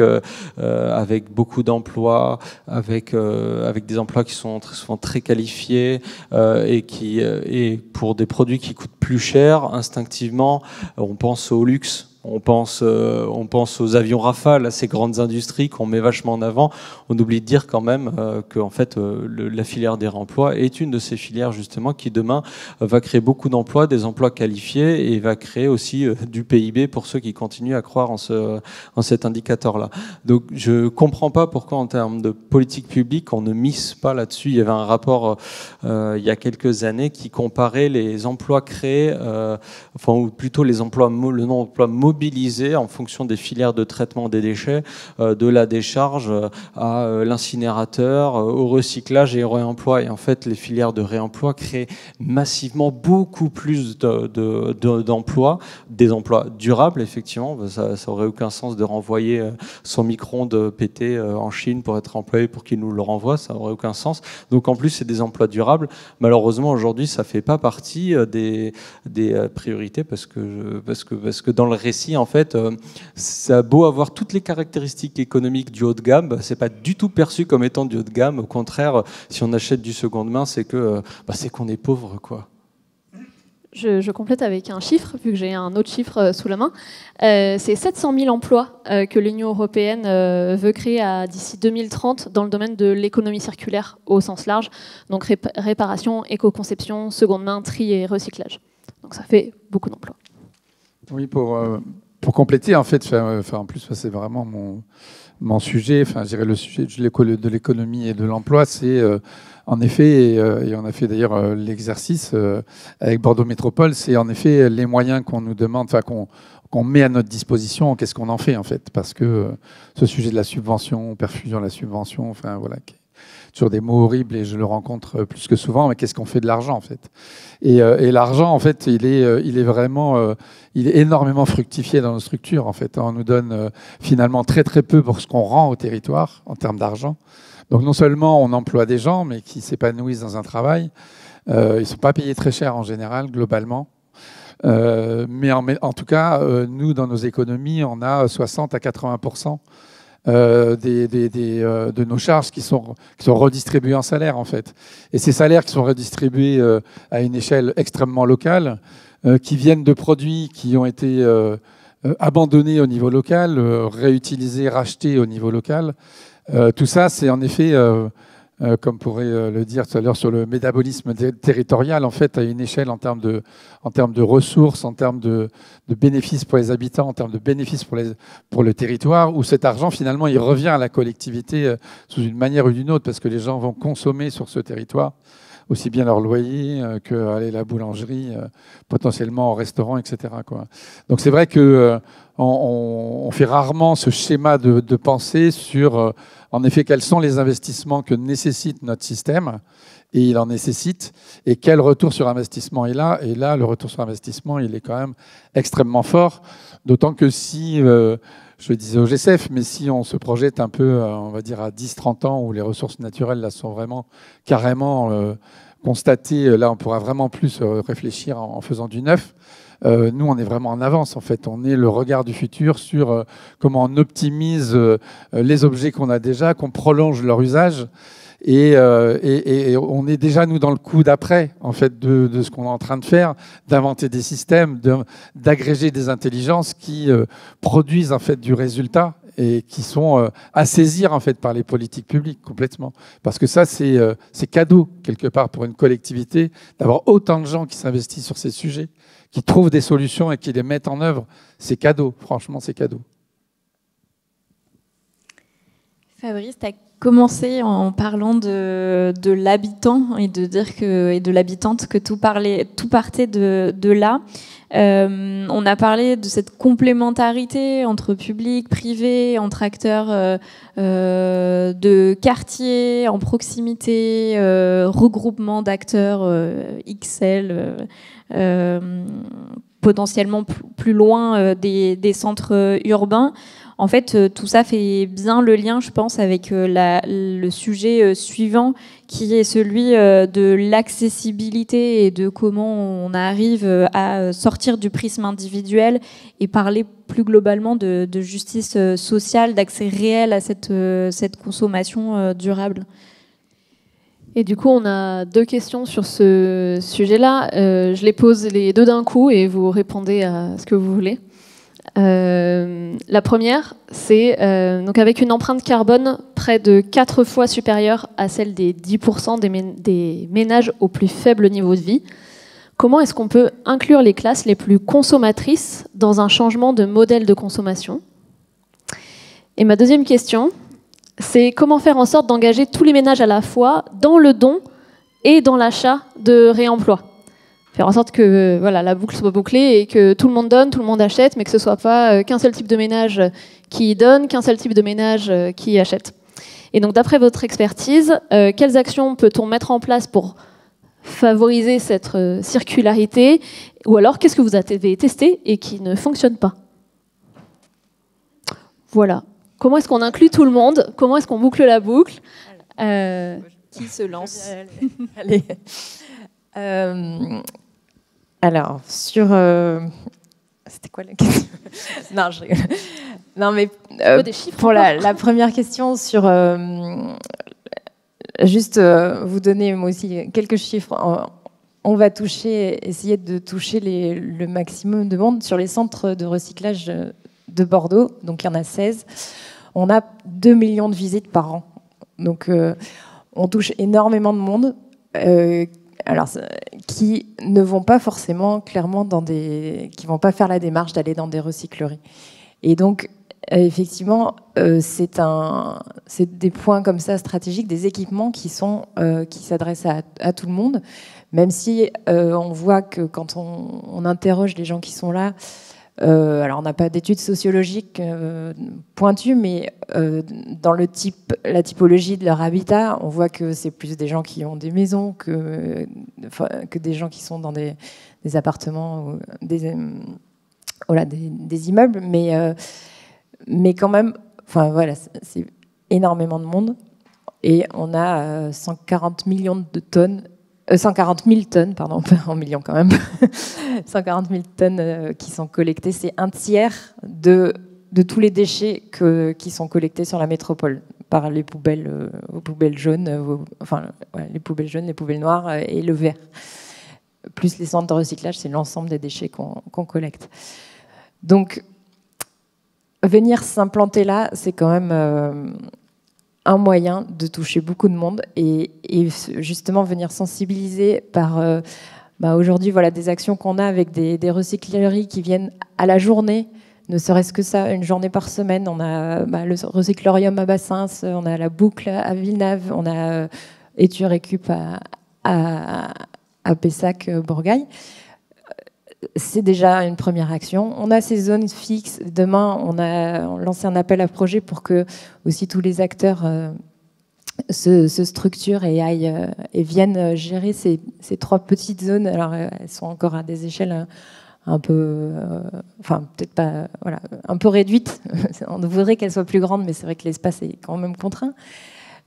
avec beaucoup d'emplois, avec des emplois qui sont très souvent très qualifiés et pour des produits qui coûtent plus cher, instinctivement, on pense au luxe. On pense aux avions Rafale, à ces grandes industries qu'on met vachement en avant. On oublie de dire quand même que en fait, la filière des réemplois est une de ces filières justement qui demain va créer beaucoup d'emplois, des emplois qualifiés et va créer aussi du PIB pour ceux qui continuent à croire en cet indicateur-là. Donc je comprends pas pourquoi en termes de politique publique on ne mise pas là-dessus. Il y avait un rapport il y a quelques années qui comparait les emplois créés, ou plutôt le nombre d'emplois mobilisés en fonction des filières de traitement des déchets, de la décharge à l'incinérateur, au recyclage et au réemploi. Et en fait, les filières de réemploi créent massivement beaucoup plus d'emplois, des emplois durables, effectivement. Ça aurait aucun sens de renvoyer son micro-ondes pété en Chine pour être employé pour qu'il nous le renvoie, ça aurait aucun sens. Donc en plus, c'est des emplois durables. Malheureusement, aujourd'hui, ça fait pas partie des priorités parce que dans le récit précis. En fait, ça a beau avoir toutes les caractéristiques économiques du haut de gamme, c'est pas du tout perçu comme étant du haut de gamme. Au contraire, si on achète du seconde main, c'est qu'on est pauvre, quoi. Je complète avec un chiffre, vu que j'ai un autre chiffre sous la main. C'est 700 000 emplois que l'Union européenne veut créer d'ici 2030 dans le domaine de l'économie circulaire au sens large, donc réparation, éco-conception, seconde main, tri et recyclage. Donc ça fait beaucoup d'emplois. Oui, pour compléter, en fait, en plus, c'est vraiment mon sujet, je dirais le sujet de l'économie et de l'emploi, c'est en effet, et on a fait d'ailleurs l'exercice avec Bordeaux Métropole, c'est en effet les moyens qu'on nous demande, qu'on met à notre disposition, qu'est-ce qu'on en fait en fait, parce que ce sujet de la subvention, perfusion de la subvention, voilà, toujours des mots horribles et je le rencontre plus que souvent, mais qu'est-ce qu'on fait de l'argent en fait? Et l'argent en fait, il est vraiment, il est énormément fructifié dans nos structures en fait. On nous donne finalement très très peu pour ce qu'on rend au territoire en termes d'argent. Donc non seulement on emploie des gens, mais qui s'épanouissent dans un travail, ils ne sont pas payés très cher en général, globalement. Mais en tout cas, nous, dans nos économies, on a 60 à 80% de nos charges qui sont redistribuées en salaire, en fait. Et ces salaires qui sont redistribués à une échelle extrêmement locale, qui viennent de produits qui ont été abandonnés au niveau local, réutilisés, rachetés au niveau local. Tout ça, c'est en effet, comme pourrait le dire tout à l'heure sur le métabolisme territorial, en fait, à une échelle en termes de ressources, en termes de bénéfices pour les habitants, en termes de bénéfices pour le territoire, où cet argent, finalement, il revient à la collectivité sous une manière ou d'une autre, parce que les gens vont consommer sur ce territoire aussi bien leur loyer qu'aller à la boulangerie, potentiellement au restaurant, etc., quoi. Donc c'est vrai que on fait rarement ce schéma de pensée sur, en effet, quels sont les investissements que nécessite notre système, et il en nécessite, et quel retour sur investissement il a. Et là, le retour sur investissement, il est quand même extrêmement fort, d'autant que si, je le disais au GCF, mais si on se projette un peu, on va dire, à 10-30 ans, où les ressources naturelles là, sont vraiment carrément constatées, là, on pourra vraiment plus réfléchir en faisant du neuf. Nous, on est vraiment en avance, en fait. On est le regard du futur sur comment on optimise les objets qu'on a déjà, qu'on prolonge leur usage. Et on est déjà, nous, dans le coup d'après, en fait, de ce qu'on est en train de faire, d'inventer des systèmes, d'agréger des intelligences qui produisent, en fait, du résultat et qui sont à saisir, en fait, par les politiques publiques, complètement. Parce que ça, c'est cadeau, quelque part, pour une collectivité, d'avoir autant de gens qui s'investissent sur ces sujets, qui trouvent des solutions et qui les mettent en œuvre. C'est cadeau, franchement, c'est cadeau. Fabrice, tu as commencé en parlant de l'habitant et de dire et de l'habitante que tout partait de là. On a parlé de cette complémentarité entre public, privé, entre acteurs de quartier, en proximité, regroupement d'acteurs XL, potentiellement plus loin des centres urbains. En fait, tout ça fait bien le lien, je pense, avec le sujet suivant, qui est celui de l'accessibilité et de comment on arrive à sortir du prisme individuel et parler plus globalement de justice sociale, d'accès réel à cette consommation durable. Et du coup, on a deux questions sur ce sujet-là. Je les pose les deux d'un coup et vous répondez à ce que vous voulez. La première, c'est donc avec une empreinte carbone près de 4 fois supérieure à celle des 10% des ménages au plus faible niveau de vie. Comment est-ce qu'on peut inclure les classes les plus consommatrices dans un changement de modèle de consommation? Et ma deuxième question, c'est comment faire en sorte d'engager tous les ménages à la fois dans le don et dans l'achat de réemploi? Faire en sorte que la boucle soit bouclée et que tout le monde donne, tout le monde achète, mais que ce ne soit pas qu'un seul type de ménage qui donne, qu'un seul type de ménage qui achète. Et donc, d'après votre expertise, quelles actions peut-on mettre en place pour favoriser cette circularité? Ou alors, qu'est-ce que vous avez testé et qui ne fonctionne pas? Voilà. Comment est-ce qu'on inclut tout le monde? Comment est-ce qu'on boucle la boucle? Qui se lance? Allez. Alors, sur C'était quoi la question? Non, je rigole. Non, mais des chiffres pour la première question sur juste vous donner moi aussi quelques chiffres. On va essayer de toucher le maximum de monde sur les centres de recyclage de Bordeaux. Donc il y en a 16. On a 2 millions de visites par an. Donc on touche énormément de monde. Alors, qui ne vont pas forcément clairement qui vont pas faire la démarche d'aller dans des recycleries. Et donc, effectivement, c'est des points comme ça stratégiques, des équipements qui s'adressent à tout le monde, même si on voit que quand on interroge les gens qui sont là, alors on n'a pas d'études sociologiques pointues, mais dans la typologie de leur habitat, on voit que c'est plus des gens qui ont des maisons que des gens qui sont dans des appartements, des immeubles, mais quand même, enfin voilà, c'est énormément de monde et on a 140 000 tonnes, pardon, pas en millions quand même, 140 000 tonnes qui sont collectées. C'est un tiers de tous les déchets qui sont collectés sur la métropole par les poubelles jaunes, les poubelles jaunes, les poubelles noires et le vert. Plus les centres de recyclage, c'est l'ensemble des déchets qu'on collecte. Donc, venir s'implanter là, c'est quand même un moyen de toucher beaucoup de monde et justement venir sensibiliser par aujourd'hui des actions qu'on a avec des recycleries qui viennent à la journée, ne serait-ce que ça, une journée par semaine. On a le recyclorium à Bassins, on a la boucle à Villeneuve, on a Étu Récup à Pessac, Bourgail. C'est déjà une première action. On a ces zones fixes. Demain, on lancé un appel à projet pour que aussi tous les acteurs se structurent et viennent gérer ces 3 petites zones. Alors, elles sont encore à des échelles un peu, peut-être pas, un peu réduites. On voudrait qu'elles soient plus grandes, mais c'est vrai que l'espace est quand même contraint.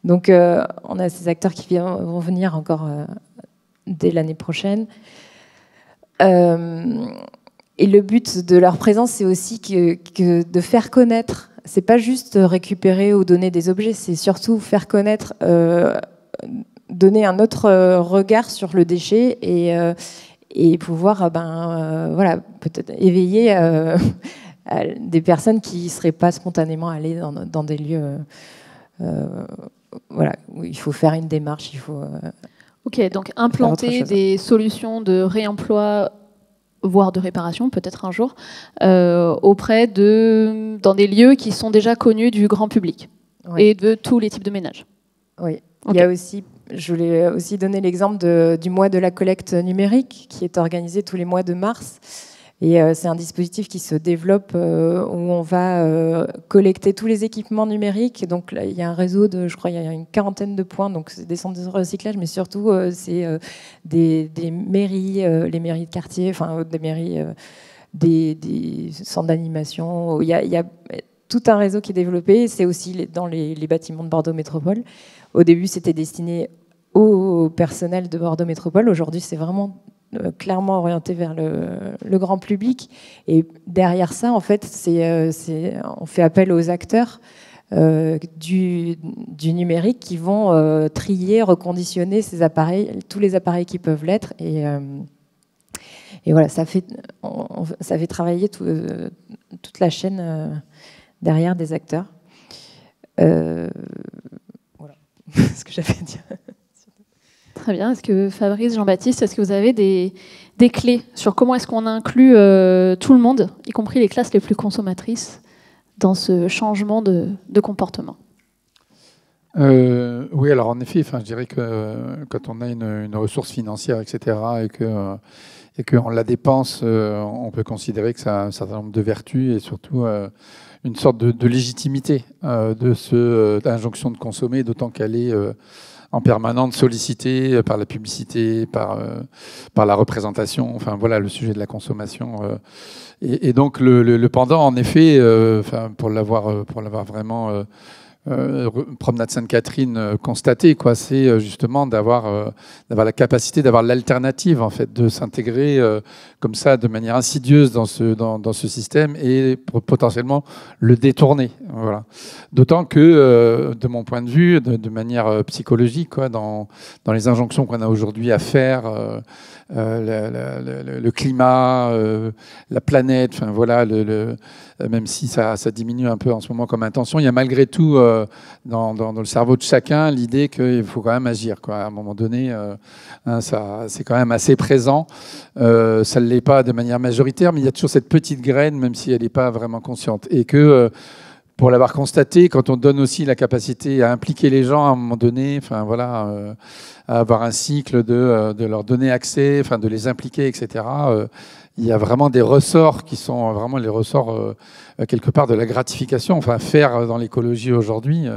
Donc, on a ces acteurs qui vont venir encore dès l'année prochaine. Et le but de leur présence, c'est aussi que de faire connaître. C'est pas juste récupérer ou donner des objets, c'est surtout faire connaître, donner un autre regard sur le déchet et pouvoir, peut-être éveiller des personnes qui seraient pas spontanément allées dans des lieux, où il faut faire une démarche, il faut. Ok, donc implanter des solutions de réemploi, voire de réparation, peut-être un jour, dans des lieux qui sont déjà connus du grand public et de tous les types de ménages. Oui, il y a aussi, je voulais aussi donner l'exemple du mois de la collecte numérique qui est organisé tous les mois de mars. Et c'est un dispositif qui se développe où on va collecter tous les équipements numériques. Donc là, il y a un réseau de, je crois, il y a une 40aine de points. Donc c'est des centres de recyclage, mais surtout c'est des mairies, les mairies de quartier, enfin des mairies, des centres d'animation. Il y a tout un réseau qui est développé. C'est aussi dans les bâtiments de Bordeaux Métropole. Au début, c'était destiné au personnel de Bordeaux Métropole. Aujourd'hui, c'est vraiment clairement orienté vers le grand public. Et derrière ça, en fait, on fait appel aux acteurs du numérique qui vont trier, reconditionner ces appareils, tous les appareils qui peuvent l'être. Et voilà, ça fait travailler toute la chaîne derrière des acteurs. Voilà ce que j'avais à dire. Très bien. Est-ce que Fabrice, Jean-Baptiste, est-ce que vous avez des clés sur comment est-ce qu'on inclut tout le monde, y compris les classes les plus consommatrices, dans ce changement de comportement? Oui, alors en effet, je dirais que quand on a une ressource financière, etc., et qu'on la dépense, on peut considérer que ça a un certain nombre de vertus et surtout une sorte de légitimité de l'injonction de consommer, d'autant qu'elle est en permanence sollicitée par la publicité, par la représentation, enfin voilà le sujet de la consommation. Et donc le pendant, en effet, pour l'avoir vraiment promenade Sainte-Catherine constatée, quoi. C'est justement d'avoir la capacité d'avoir l'alternative, en fait, de s'intégrer comme ça de manière insidieuse dans ce système et potentiellement le détourner. Voilà. D'autant que, de mon point de vue, de manière psychologique, quoi, dans les injonctions qu'on a aujourd'hui à faire, le climat, la planète, enfin voilà, même si ça diminue un peu en ce moment comme intention, il y a malgré tout dans le cerveau de chacun l'idée qu'il faut quand même agir, quoi. À un moment donné, c'est quand même assez présent. Ça ne l'est pas de manière majoritaire, mais il y a toujours cette petite graine, même si elle n'est pas vraiment consciente. Et que pour l'avoir constaté, quand on donne aussi la capacité à impliquer les gens à un moment donné, enfin voilà, à avoir un cycle de leur donner accès, enfin de les impliquer, etc. Il y a vraiment des ressorts qui sont vraiment les ressorts quelque part de la gratification. Enfin, faire dans l'écologie aujourd'hui,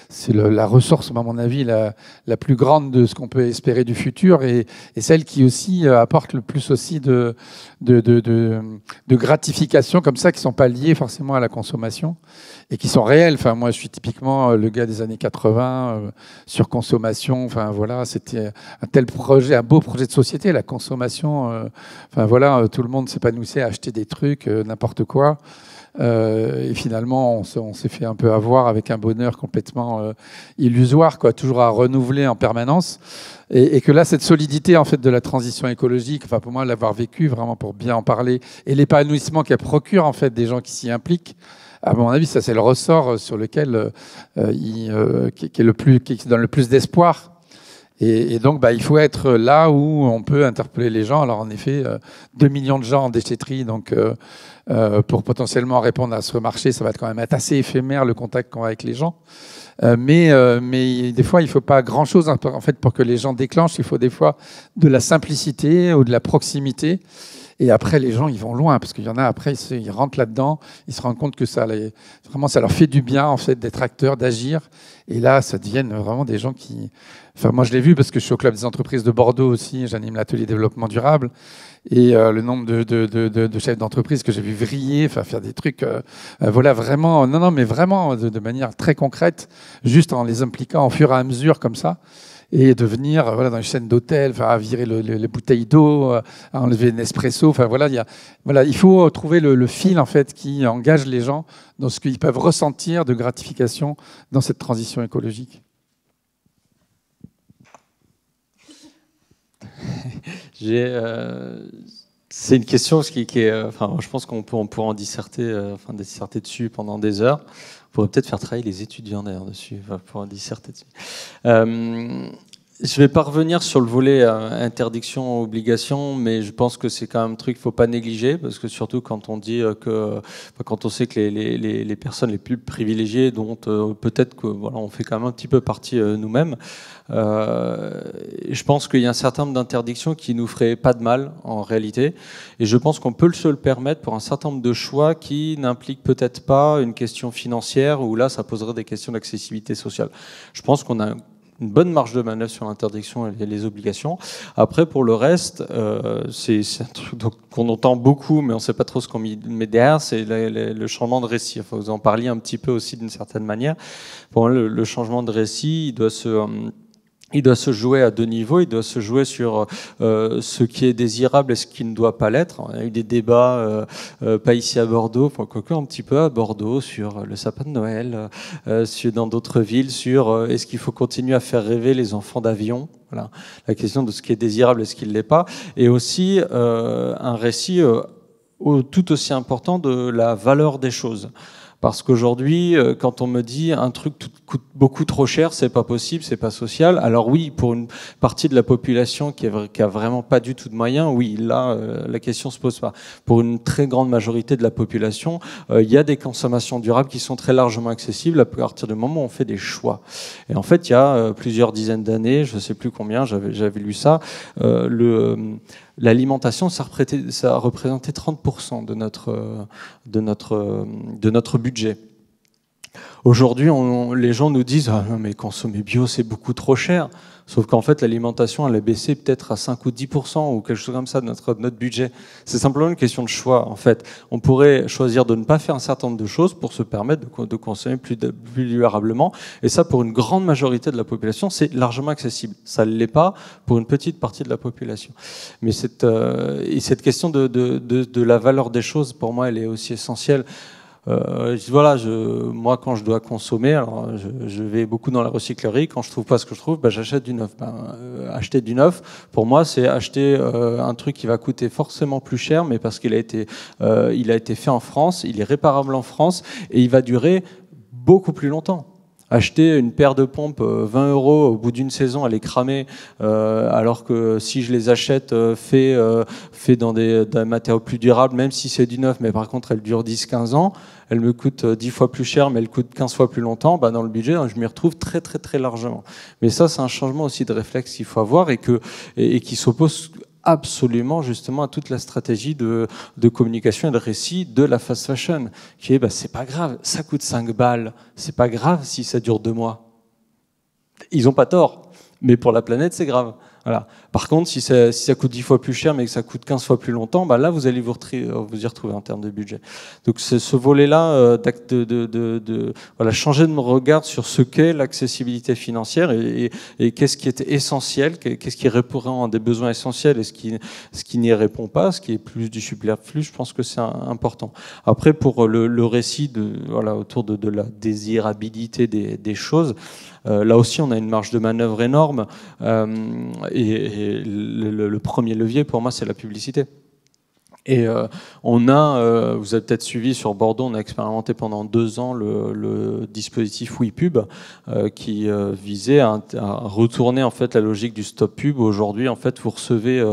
c'est la ressource, à mon avis, la plus grande de ce qu'on peut espérer du futur et celle qui aussi apporte le plus aussi de gratification comme ça, qui ne sont pas liées forcément à la consommation et qui sont réelles. Enfin, moi, je suis typiquement le gars des années 80, surconsommation. Enfin, voilà, c'était un tel projet, un beau projet de société, la consommation. Enfin, voilà, tout le monde s'épanouissait à acheter des trucs, n'importe quoi. Et finalement, on s'est fait un peu avoir avec un bonheur complètement illusoire, quoi, toujours à renouveler en permanence. Et que là, cette solidité en fait de la transition écologique, enfin pour moi, l'avoir vécu vraiment pour bien en parler, et l'épanouissement qu'elle procure en fait des gens qui s'y impliquent, à mon avis, ça c'est le ressort sur lequel qui donne le plus d'espoir. Et donc, il faut être là où on peut interpeller les gens. Alors, en effet, 2 millions de gens en déchetterie, donc pour potentiellement répondre à ce marché, ça va quand même être assez éphémère le contact qu'on a avec les gens. Mais des fois, il ne faut pas grand-chose. En fait, pour que les gens déclenchent, il faut des fois de la simplicité ou de la proximité. Et après, les gens, ils vont loin, parce qu'il y en a, après, ils rentrent là-dedans, ils se rendent compte que ça leur fait du bien, en fait, d'être acteurs, d'agir. Et là, ça deviennent vraiment des gens qui... Enfin, moi, je l'ai vu parce que je suis au Club des entreprises de Bordeaux aussi, j'anime l'atelier développement durable. Et le nombre de chefs d'entreprise que j'ai vu vriller, enfin, faire des trucs, voilà, vraiment, non, mais vraiment de manière très concrète, juste en les impliquant au fur et à mesure, comme ça. Et de venir dans les chaînes d'hôtels, à virer les bouteilles d'eau, à enlever Nespresso. Enfin, il faut trouver le fil en fait, qui engage les gens dans ce qu'ils peuvent ressentir de gratification dans cette transition écologique. C'est une question qui est, je pense qu'on pourra en disserter dessus pendant des heures. On pourrait peut-être faire travailler les étudiants d'ailleurs dessus, pour en disserter dessus. Je ne vais pas revenir sur le volet interdiction, obligation, mais je pense que c'est quand même un truc qu'il ne faut pas négliger, parce que surtout quand on dit quand on sait que les personnes les plus privilégiées, dont peut-être que on fait quand même un petit peu partie nous-mêmes, je pense qu'il y a un certain nombre d'interdictions qui nous feraient pas de mal en réalité, et je pense qu'on peut se le permettre pour un certain nombre de choix qui n'impliquent peut-être pas une question financière, où là ça poserait des questions d'accessibilité sociale. Je pense qu'on a une bonne marge de manœuvre sur l'interdiction et les obligations. Après, pour le reste, c'est un truc qu'on entend beaucoup, mais on ne sait pas trop ce qu'on met derrière, c'est le changement de récit. Enfin, vous en parliez un petit peu aussi d'une certaine manière. Pour moi, le changement de récit, il doit se jouer à deux niveaux. Il doit se jouer sur ce qui est désirable et ce qui ne doit pas l'être. On a eu des débats, pas ici à Bordeaux, quoique un petit peu à Bordeaux, sur le sapin de Noël, dans d'autres villes, sur est-ce qu'il faut continuer à faire rêver les enfants d'avion. Voilà, la question de ce qui est désirable et ce qui ne l'est pas. Et aussi un récit tout aussi important de la valeur des choses. Parce qu'aujourd'hui, quand on me dit un truc coûte beaucoup trop cher, c'est pas possible, c'est pas social. Alors oui, pour une partie de la population qui a vraiment pas du tout de moyens, oui, là, la question se pose pas. Pour une très grande majorité de la population, il y a des consommations durables qui sont très largement accessibles à partir du moment où on fait des choix. Et en fait, il y a plusieurs dizaines d'années, je sais plus combien, j'avais lu ça, l'alimentation, ça représentait 30% de notre budget. Aujourd'hui, les gens nous disent ah non, mais consommer bio, c'est beaucoup trop cher. Sauf qu'en fait, l'alimentation, elle a baissé peut-être à 5 ou 10% ou quelque chose comme ça de notre budget. C'est simplement une question de choix, en fait. On pourrait choisir de ne pas faire un certain nombre de choses pour se permettre de consommer plus durablement. Et ça, pour une grande majorité de la population, c'est largement accessible. Ça ne l'est pas pour une petite partie de la population. Mais cette question de la valeur des choses, pour moi, elle est aussi essentielle. Voilà, moi quand je dois consommer, alors je vais beaucoup dans la recyclerie. Quand je trouve pas ce que je trouve, j'achète du neuf. Acheter du neuf, pour moi, c'est acheter un truc qui va coûter forcément plus cher, mais parce qu'il a été fait en France, il est réparable en France et il va durer beaucoup plus longtemps. Acheter une paire de pompes 20 € au bout d'une saison, elle est cramée, alors que si je les achète fait dans des matériaux plus durables, même si c'est du neuf, mais par contre elle dure 10-15 ans, elle me coûte 10 fois plus cher, mais elle coûte 15 fois plus longtemps, dans le budget, je m'y retrouve très très très largement. Mais ça, c'est un changement aussi de réflexe qu'il faut avoir et qui s'oppose absolument justement à toute la stratégie de communication et de récit de la fast fashion, qui est c'est pas grave, ça coûte 5 balles, c'est pas grave si ça dure 2 mois. Ils ont pas tort, mais pour la planète c'est grave. Voilà. Par contre, si ça coûte 10 fois plus cher mais que ça coûte 15 fois plus longtemps, là vous allez vous y retrouver en termes de budget. Donc c'est ce volet-là voilà, changer de mon regard sur ce qu'est l'accessibilité financière et qu'est-ce qui est essentiel, qu'est-ce qui répond à des besoins essentiels et ce qui n'y répond pas, ce qui est plus du superflu, je pense que c'est important. Après, pour le récit autour de la désirabilité des choses, là aussi on a une marge de manœuvre énorme. Et le premier levier pour moi c'est la publicité. Et vous avez peut-être suivi sur Bordeaux, on a expérimenté pendant 2 ans le dispositif WePub qui visait à retourner en fait la logique du stop pub. Aujourd'hui en fait vous recevez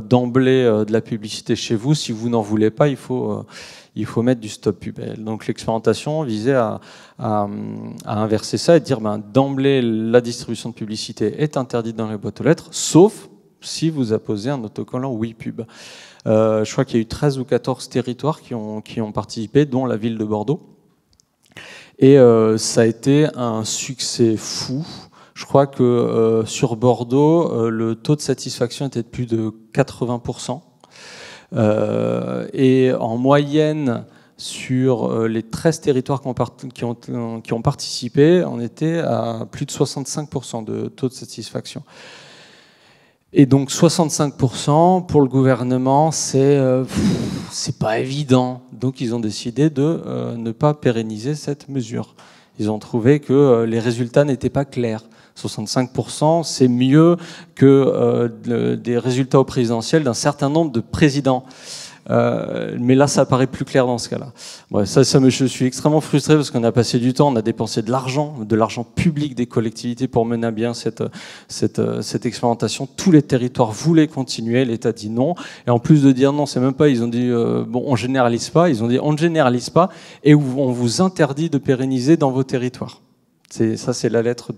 d'emblée de la publicité chez vous. Si vous n'en voulez pas, il faut mettre du stop pub. Donc l'expérimentation visait à inverser ça et dire d'emblée la distribution de publicité est interdite dans les boîtes aux lettres, sauf si vous apposez un autocollant WePub. Je crois qu'il y a eu 13 ou 14 territoires qui ont participé, dont la ville de Bordeaux. Et ça a été un succès fou. Je crois que sur Bordeaux, le taux de satisfaction était de plus de 80%. Et en moyenne, sur les 13 territoires qui ont participé, on était à plus de 65% de taux de satisfaction. Et donc 65% pour le gouvernement, c'est pas évident. Donc ils ont décidé de ne pas pérenniser cette mesure. Ils ont trouvé que les résultats n'étaient pas clairs. 65%, c'est mieux que des résultats au présidentiel d'un certain nombre de présidents. Mais là, ça paraît plus clair dans ce cas-là. Bref, je suis extrêmement frustré parce qu'on a passé du temps, on a dépensé de l'argent public des collectivités pour mener à bien cette expérimentation. Tous les territoires voulaient continuer, l'État dit non. Et en plus de dire non, c'est même pas, ils ont dit on généralise pas, ils ont dit on ne généralise pas et on vous interdit de pérenniser dans vos territoires. Ça, c'est la lettre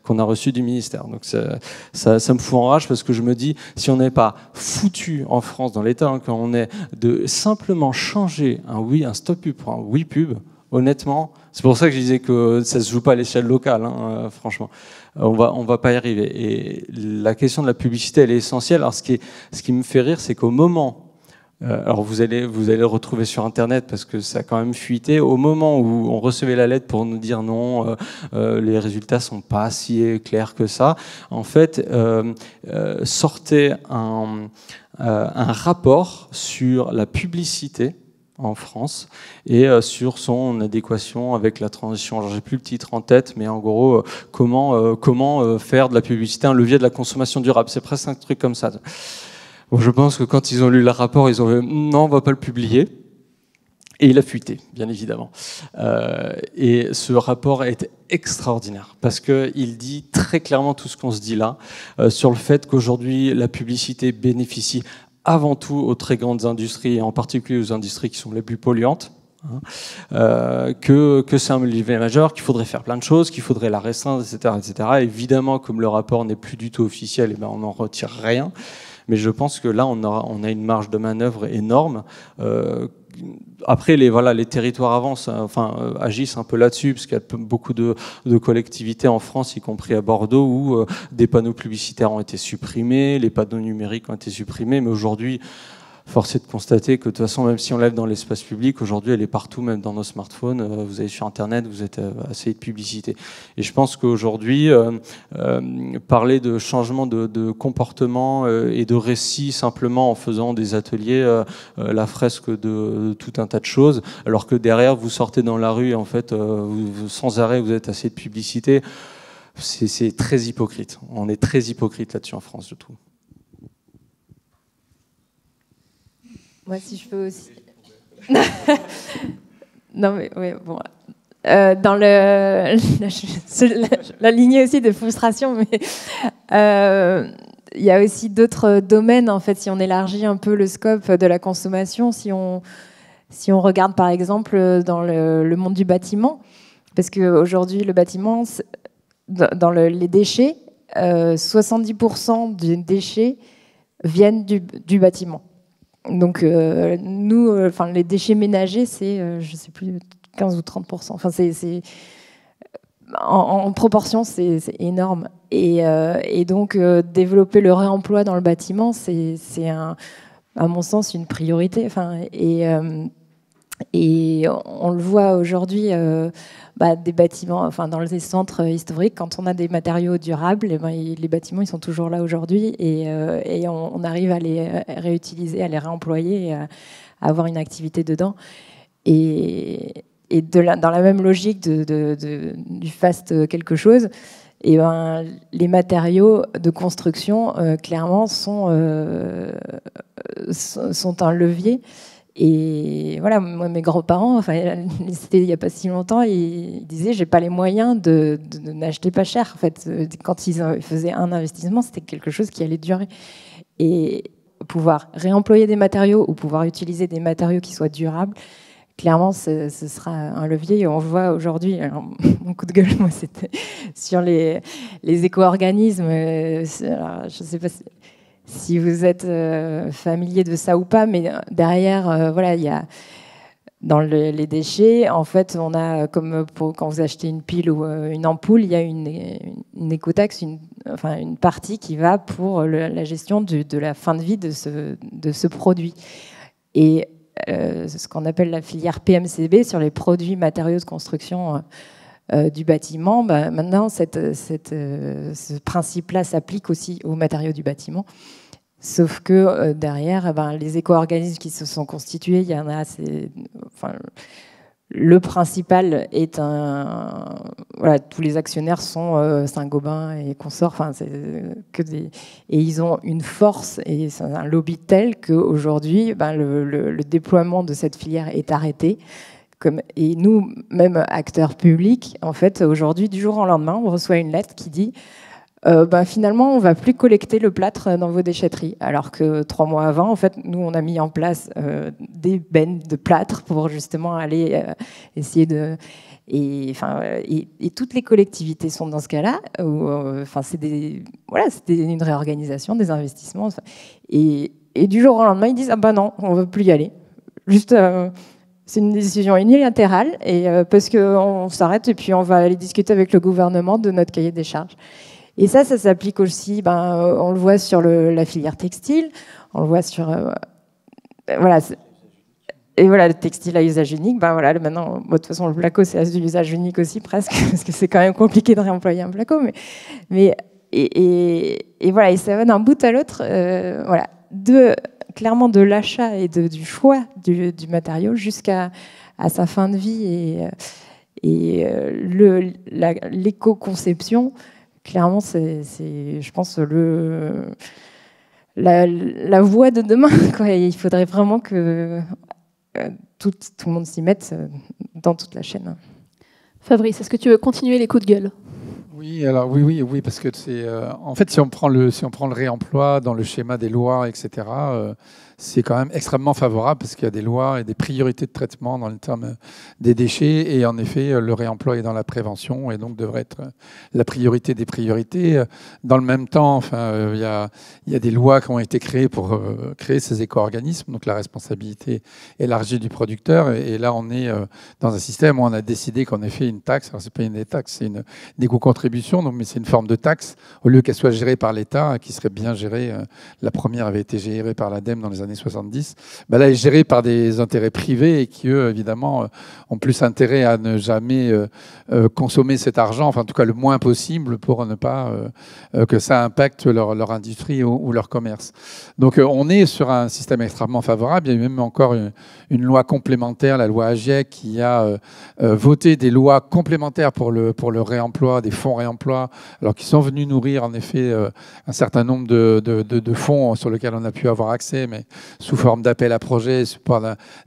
qu'on a reçue du ministère. Donc ça me fout en rage parce que je me dis, si on n'est pas foutu en France, dans l'État, quand on est de simplement changer un stop pub pour un oui pub, honnêtement, c'est pour ça que je disais que ça se joue pas à l'échelle locale, franchement. On va pas y arriver. Et la question de la publicité, elle est essentielle. Alors ce qui me fait rire, c'est qu'au moment alors vous allez le retrouver sur Internet parce que ça a quand même fuité. Au moment où on recevait la lettre pour nous dire non, les résultats sont pas si clairs que ça, en fait, sortait un rapport sur la publicité en France et sur son adéquation avec la transition. Alors j'ai plus le titre en tête, mais en gros, comment faire de la publicité un levier de la consommation durable. C'est presque un truc comme ça. Bon, je pense que quand ils ont lu le rapport, ils ont dit non, on ne va pas le publier. Et il a fuité, bien évidemment. Et ce rapport est extraordinaire parce qu'il dit très clairement tout ce qu'on se dit là sur le fait qu'aujourd'hui, la publicité bénéficie avant tout aux très grandes industries et en particulier aux industries qui sont les plus polluantes. Que c'est un levier majeur, qu'il faudrait faire plein de choses, qu'il faudrait la restreindre, etc., etc. Évidemment, comme le rapport n'est plus du tout officiel, on n'en retire rien. Mais je pense que là, on a une marge de manœuvre énorme après, les territoires avancent, agissent un peu là-dessus, parce qu'il y a beaucoup de collectivités en France, y compris à Bordeaux, où des panneaux publicitaires ont été supprimés, les panneaux numériques ont été supprimés, mais aujourd'hui, force est de constater que de toute façon, même si on lève dans l'espace public, aujourd'hui, elle est partout, même dans nos smartphones. Vous allez sur Internet, vous êtes assez de publicité. Et je pense qu'aujourd'hui, parler de changement de comportement et de récit simplement en faisant des ateliers, la fresque de tout un tas de choses, alors que derrière, vous sortez dans la rue et en fait, sans arrêt, vous êtes assez de publicité, c'est très hypocrite. On est très hypocrite là-dessus en France, je trouve. Moi, si je peux aussi. Non, mais oui, bon. Dans la lignée aussi de frustration, mais il y a aussi d'autres domaines, en fait, si on élargit un peu le scope de la consommation, si on regarde, par exemple, dans le monde du bâtiment, parce qu'aujourd'hui, le bâtiment, dans les déchets, 70% des déchets viennent du bâtiment. Donc, nous, les déchets ménagers, c'est, je ne sais plus, 15 ou 30%. Enfin, en proportion, c'est énorme. Et donc, développer le réemploi dans le bâtiment, c'est à mon sens, une priorité. Et on le voit aujourd'hui, des bâtiments, dans les centres historiques, quand on a des matériaux durables, les bâtiments ils sont toujours là aujourd'hui et on arrive à les réutiliser, à les réemployer, et à avoir une activité dedans. Et dans la même logique du fast quelque chose, les matériaux de construction clairement sont un levier. Et voilà, moi, mes grands-parents, c'était il n'y a pas si longtemps, ils disaient j'ai pas les moyens de n'acheter pas cher. En fait, quand ils faisaient un investissement, c'était quelque chose qui allait durer. Et pouvoir réemployer des matériaux ou pouvoir utiliser des matériaux qui soient durables, clairement, ce sera un levier. Et on voit aujourd'hui, mon coup de gueule, moi, c'était sur les éco-organismes. Je ne sais pas si vous êtes familier de ça ou pas, mais derrière, il y a dans les déchets, en fait, on a, comme quand vous achetez une pile ou une ampoule, il y a une écotaxe, une partie qui va pour la gestion de la fin de vie de ce produit. Et ce qu'on appelle la filière PMCB sur les produits matériaux de construction du bâtiment, maintenant ce principe-là s'applique aussi aux matériaux du bâtiment. Sauf que derrière, les éco-organismes qui se sont constitués, il y en a. Le principal est tous les actionnaires sont Saint-Gobain et consorts. Et ils ont une force et c'est un lobby tel qu'aujourd'hui, le déploiement de cette filière est arrêté. Et nous, même acteurs publics, en fait, aujourd'hui, du jour au lendemain, on reçoit une lettre qui dit finalement, on ne va plus collecter le plâtre dans vos déchetteries. Alors que 3 mois avant, en fait, nous, on a mis en place des bennes de plâtre pour justement aller essayer de... Et toutes les collectivités sont dans ce cas-là. C'était une réorganisation, des investissements. Et du jour au lendemain, ils disent non, on ne veut plus y aller. Juste... c'est une décision unilatérale parce qu'on s'arrête et puis on va aller discuter avec le gouvernement de notre cahier des charges. Et ça s'applique aussi, on le voit sur la filière textile, on le voit sur... Et voilà, le textile à usage unique, maintenant, de toute façon, le placo, c'est à usage unique aussi, presque, parce que c'est quand même compliqué de réemployer un placo. Et voilà, et ça va d'un bout à l'autre, clairement de l'achat et du choix du matériau jusqu'à sa fin de vie. Et l'éco-conception, clairement, c'est, je pense, la voie de demain, quoi. Il faudrait vraiment que tout le monde s'y mette dans toute la chaîne. Fabrice, est-ce que tu veux continuer les coups de gueule ? Oui, alors oui, parce que c'est en fait si on prend le réemploi dans le schéma des lois, etc. c'est quand même extrêmement favorable parce qu'il y a des lois et des priorités de traitement dans le terme des déchets. Et en effet, le réemploi est dans la prévention et donc devrait être la priorité des priorités. Dans le même temps, enfin, il y a des lois qui ont été créées pour créer ces éco-organismes, donc la responsabilité élargie du producteur. Et là, on est dans un système où on a décidé qu'en effet, une taxe, alors c'est pas une taxe, c'est une éco-contribution, donc, mais c'est une forme de taxe, au lieu qu'elle soit gérée par l'État, qui serait bien gérée. La première avait été gérée par l'ADEME dans les années 70. Ben là, elle est gérée par des intérêts privés et qui, eux, évidemment, ont plus intérêt à ne jamais consommer cet argent, enfin, en tout cas, le moins possible pour ne pas que ça impacte leur industrie ou leur commerce. Donc, on est sur un système extrêmement favorable. Il y a eu même encore une loi complémentaire, la loi AGIEC, qui a voté des lois complémentaires pour le réemploi, des fonds réemploi, alors qui sont venus nourrir, en effet, un certain nombre de fonds sur lesquels on a pu avoir accès, mais sous forme d'appel à projet,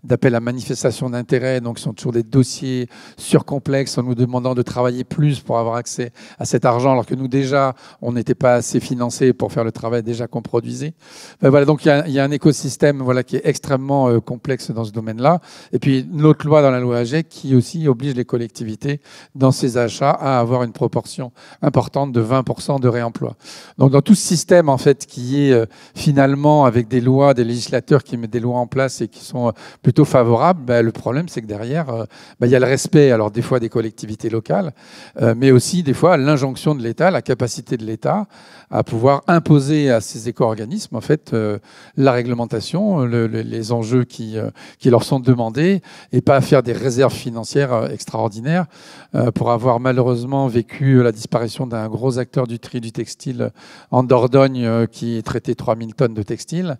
d'appel à manifestation d'intérêt. Donc, ce sont toujours des dossiers surcomplexes en nous demandant de travailler plus pour avoir accès à cet argent, alors que nous, déjà, on n'était pas assez financés pour faire le travail déjà qu'on produisait. Ben voilà, donc, il y a un écosystème voilà, qui est extrêmement complexe dans ce domaine-là. Et puis, une autre loi dans la loi AGEC qui aussi oblige les collectivités, dans ces achats, à avoir une proportion importante de 20% de réemploi. Donc, dans tout ce système, en fait, qui est finalement avec des lois, des législateurs qui mettent des lois en place et qui sont plutôt favorables, ben, le problème, c'est que derrière, ben, il y a le respect, alors des fois des collectivités locales, mais aussi des fois l'injonction de l'État, la capacité de l'État à pouvoir imposer à ces éco-organismes, en fait, la réglementation, les enjeux qui leur sont demandés, et pas faire des réserves financières extraordinaires. Pour avoir malheureusement vécu la disparition d'un gros acteur du tri du textile en Dordogne qui traitait 3000 tonnes de textile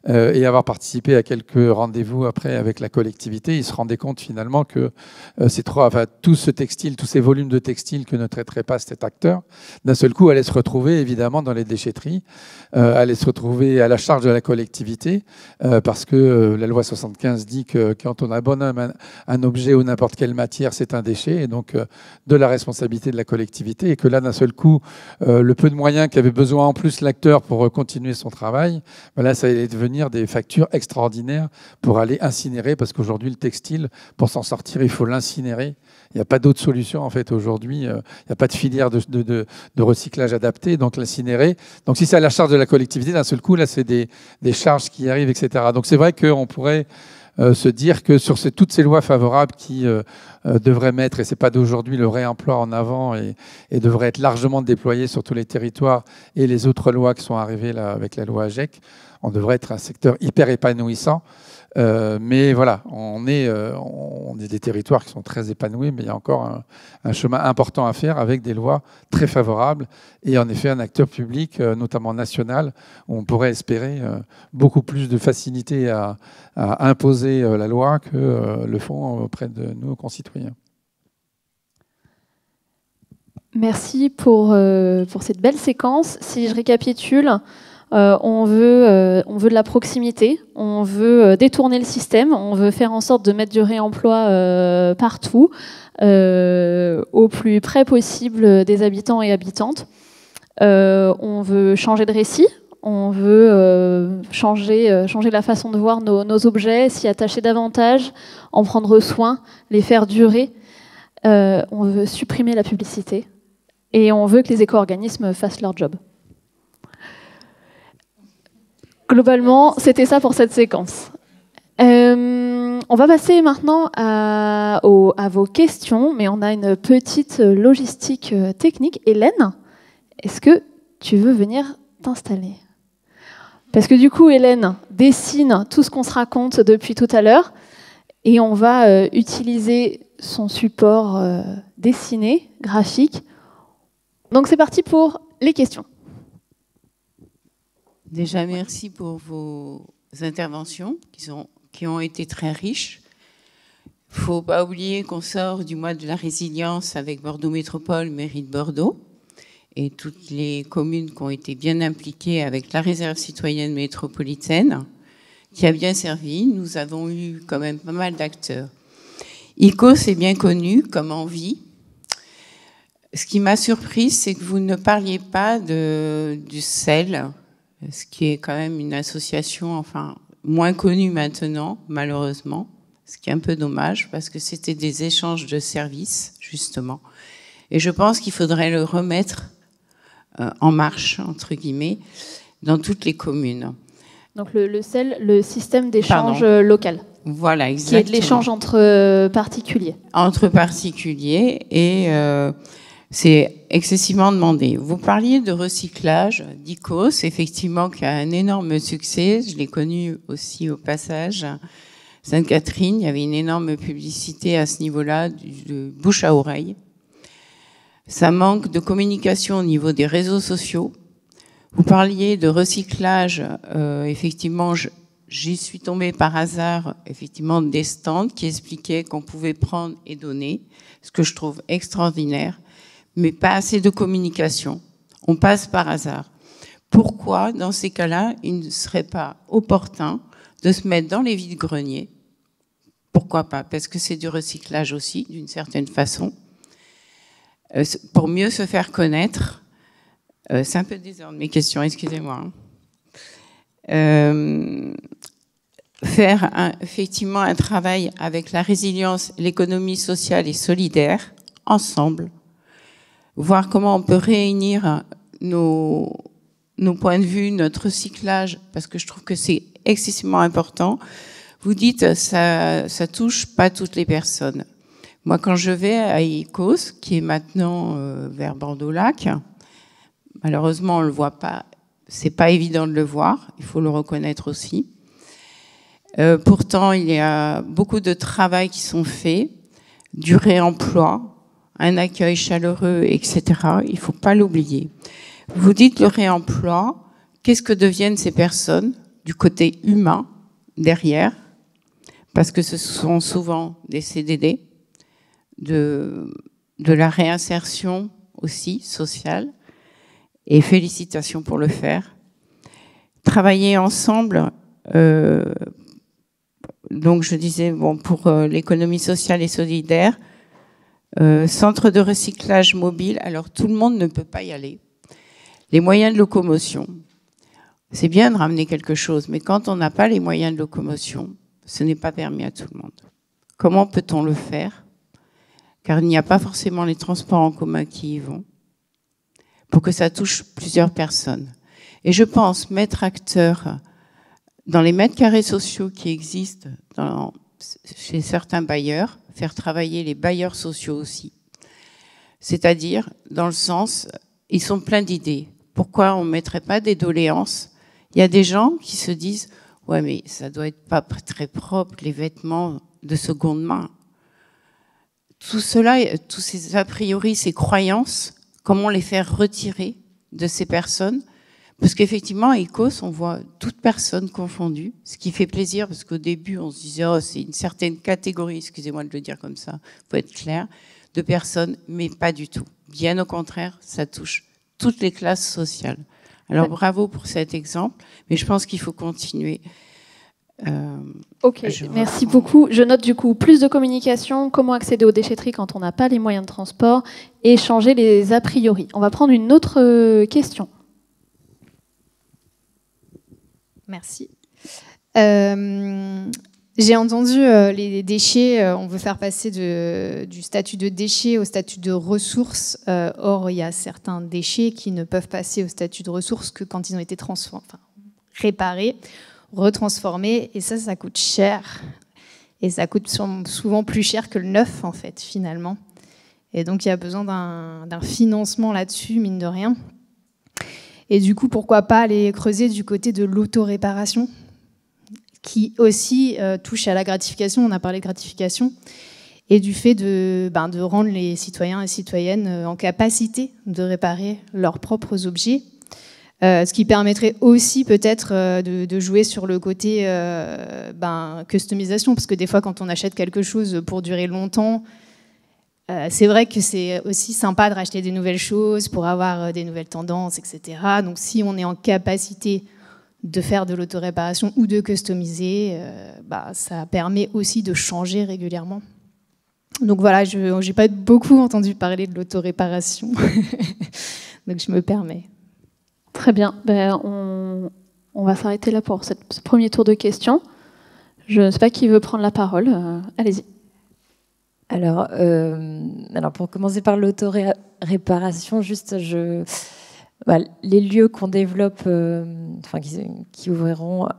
et avoir participé à quelques rendez-vous après avec la collectivité, ils se rendaient compte finalement que tout ce textile, tous ces volumes de textile que ne traiterait pas cet acteur, d'un seul coup allait se retrouver évidemment dans les déchetteries, allait se retrouver à la charge de la collectivité parce que la loi 75 dit que quand on abonne un objet ou n'importe quelle matière, c'est un déchet, et donc de la responsabilité de la collectivité, et que là, d'un seul coup, le peu de moyens qu'avait besoin en plus l'acteur pour continuer son travail, ben là, ça allait devenir des factures extraordinaires pour aller incinérer, parce qu'aujourd'hui, le textile, pour s'en sortir, il faut l'incinérer. Il n'y a pas d'autre solution, en fait, aujourd'hui. Il n'y a pas de filière de recyclage adaptée, donc l'incinérer. Donc, si c'est à la charge de la collectivité, d'un seul coup, là, c'est des charges qui arrivent, etc. Donc, c'est vrai qu'on pourrait se dire que sur toutes ces lois favorables qui devraient mettre, et ce n'est pas d'aujourd'hui, le réemploi en avant et devraient être largement déployées sur tous les territoires, et les autres lois qui sont arrivées là, avec la loi AGEC, on devrait être un secteur hyper épanouissant. Mais voilà, on est des territoires qui sont très épanouis, mais il y a encore un chemin important à faire avec des lois très favorables et en effet un acteur public, notamment national, où on pourrait espérer beaucoup plus de facilité à imposer la loi que le font auprès de nos concitoyens. Merci pour cette belle séquence. Si je récapitule, on veut de la proximité, on veut détourner le système, on veut faire en sorte de mettre du réemploi partout, au plus près possible des habitants et habitantes. On veut changer de récit, on veut changer la façon de voir nos objets, s'y attacher davantage, en prendre soin, les faire durer. On veut supprimer la publicité et on veut que les éco-organismes fassent leur job. Globalement, c'était ça pour cette séquence. On va passer maintenant à vos questions, mais on a une petite logistique technique. Hélène, est-ce que tu veux venir t'installer? Parce que du coup, Hélène dessine tout ce qu'on se raconte depuis tout à l'heure, et on va utiliser son support dessiné, graphique. Donc c'est parti pour les questions. Déjà, merci pour vos interventions qui ont été très riches. Il ne faut pas oublier qu'on sort du mois de la résilience avec Bordeaux Métropole, mairie de Bordeaux, et toutes les communes qui ont été bien impliquées avec la réserve citoyenne métropolitaine, qui a bien servi. Nous avons eu quand même pas mal d'acteurs. ICOS est bien connu comme envie. Ce qui m'a surprise, c'est que vous ne parliez pas du sel, ce qui est quand même une association, enfin, moins connus maintenant, malheureusement, ce qui est un peu dommage, parce que c'était des échanges de services, justement. Et je pense qu'il faudrait le remettre en marche, entre guillemets, dans toutes les communes. Donc le CEL, le système d'échange local. Voilà, exactement. Qui est de l'échange entre particuliers. Entre particuliers, et c'est excessivement demandé. Vous parliez de recyclage, d'ICOS, effectivement, qui a un énorme succès. Je l'ai connu aussi au passage. Sainte-Catherine, il y avait une énorme publicité à ce niveau-là, de bouche à oreille. Ça manque de communication au niveau des réseaux sociaux. Vous parliez de recyclage, effectivement, j'y suis tombée par hasard, effectivement, des stands qui expliquaient qu'on pouvait prendre et donner, ce que je trouve extraordinaire, mais pas assez de communication. On passe par hasard. Pourquoi, dans ces cas-là, il ne serait pas opportun de se mettre dans les vides-greniers? Pourquoi pas? Parce que c'est du recyclage aussi, d'une certaine façon. Pour mieux se faire connaître, c'est un peu désordre mes questions, excusez-moi. Faire effectivement un travail avec la résilience, l'économie sociale et solidaire, ensemble, voir comment on peut réunir nos points de vue, notre recyclage, parce que je trouve que c'est excessivement important. Vous dites, ça touche pas toutes les personnes. Moi, quand je vais à ICOS, qui est maintenant vers Bordeaux-Lac, malheureusement, on le voit pas. C'est pas évident de le voir. Il faut le reconnaître aussi. Pourtant, il y a beaucoup de travail qui sont faits, du réemploi, un accueil chaleureux, etc. Il faut pas l'oublier. Vous dites le réemploi. Qu'est-ce que deviennent ces personnes du côté humain derrière? Parce que ce sont souvent des CDD. De la réinsertion aussi sociale, et félicitations pour le faire. Travailler ensemble, donc je disais, bon, pour l'économie sociale et solidaire, centre de recyclage mobile, alors tout le monde ne peut pas y aller. Les moyens de locomotion, c'est bien de ramener quelque chose, mais quand on n'a pas les moyens de locomotion, ce n'est pas permis à tout le monde. Comment peut-on le faire? Car il n'y a pas forcément les transports en commun qui y vont, pour que ça touche plusieurs personnes. Et je pense mettre acteur dans les mètres carrés sociaux qui existent chez certains bailleurs, faire travailler les bailleurs sociaux aussi. C'est-à-dire, dans le sens, ils sont pleins d'idées. Pourquoi on ne mettrait pas des doléances? Il y a des gens qui se disent « Ouais, mais ça doit être pas très propre, les vêtements de seconde main. » Tout cela, tous ces a priori, ces croyances, comment les faire retirer de ces personnes? Parce qu'effectivement, à ICOS, on voit toutes personnes confondues, ce qui fait plaisir, parce qu'au début, on se disait, oh, c'est une certaine catégorie, excusez-moi de le dire comme ça, faut être clair, de personnes, mais pas du tout. Bien au contraire, ça touche toutes les classes sociales. Alors, bravo pour cet exemple, mais je pense qu'il faut continuer. Ok, merci beaucoup. Je note du coup plus de communication, comment accéder aux déchetteries quand on n'a pas les moyens de transport et changer les a priori. On va prendre une autre question. Merci. J'ai entendu les déchets, on veut faire passer du statut de déchet au statut de ressources. Or, il y a certains déchets qui ne peuvent passer au statut de ressources que quand ils ont été réparés, retransformés, et ça coûte cher. Et ça coûte souvent plus cher que le neuf, en fait, finalement. Et donc, il y a besoin d'un financement là-dessus, mine de rien. Et du coup, pourquoi pas aller creuser du côté de l'autoréparation, qui aussi touche à la gratification, on a parlé de gratification, et du fait de rendre les citoyens et citoyennes en capacité de réparer leurs propres objets. Ce qui permettrait aussi peut-être de jouer sur le côté customisation, parce que des fois quand on achète quelque chose pour durer longtemps, c'est vrai que c'est aussi sympa de racheter des nouvelles choses pour avoir des nouvelles tendances, etc. Donc si on est en capacité de faire de l'autoréparation ou de customiser, ça permet aussi de changer régulièrement. Donc voilà, je n'ai pas beaucoup entendu parler de l'autoréparation, donc je me permets. Très bien. On On va s'arrêter là pour ce premier tour de questions. Je ne sais pas qui veut prendre la parole. Allez-y. Alors, pour commencer par l'auto-réparation, juste, les lieux qu'on développe, qui ouvriront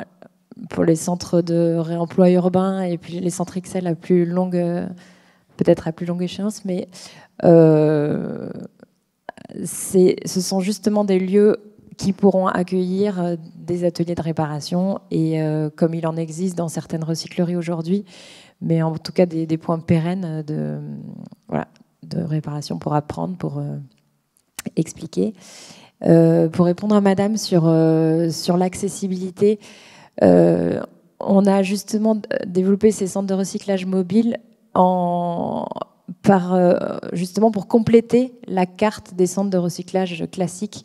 pour les centres de réemploi urbain et puis les centres Excel à plus longue, peut-être à plus longue échéance, mais ce sont justement des lieux qui pourront accueillir des ateliers de réparation et comme il en existe dans certaines recycleries aujourd'hui, mais en tout cas des points pérennes de réparation pour apprendre, pour expliquer. Pour répondre à Madame sur l'accessibilité, on a justement développé ces centres de recyclage mobile justement pour compléter la carte des centres de recyclage classiques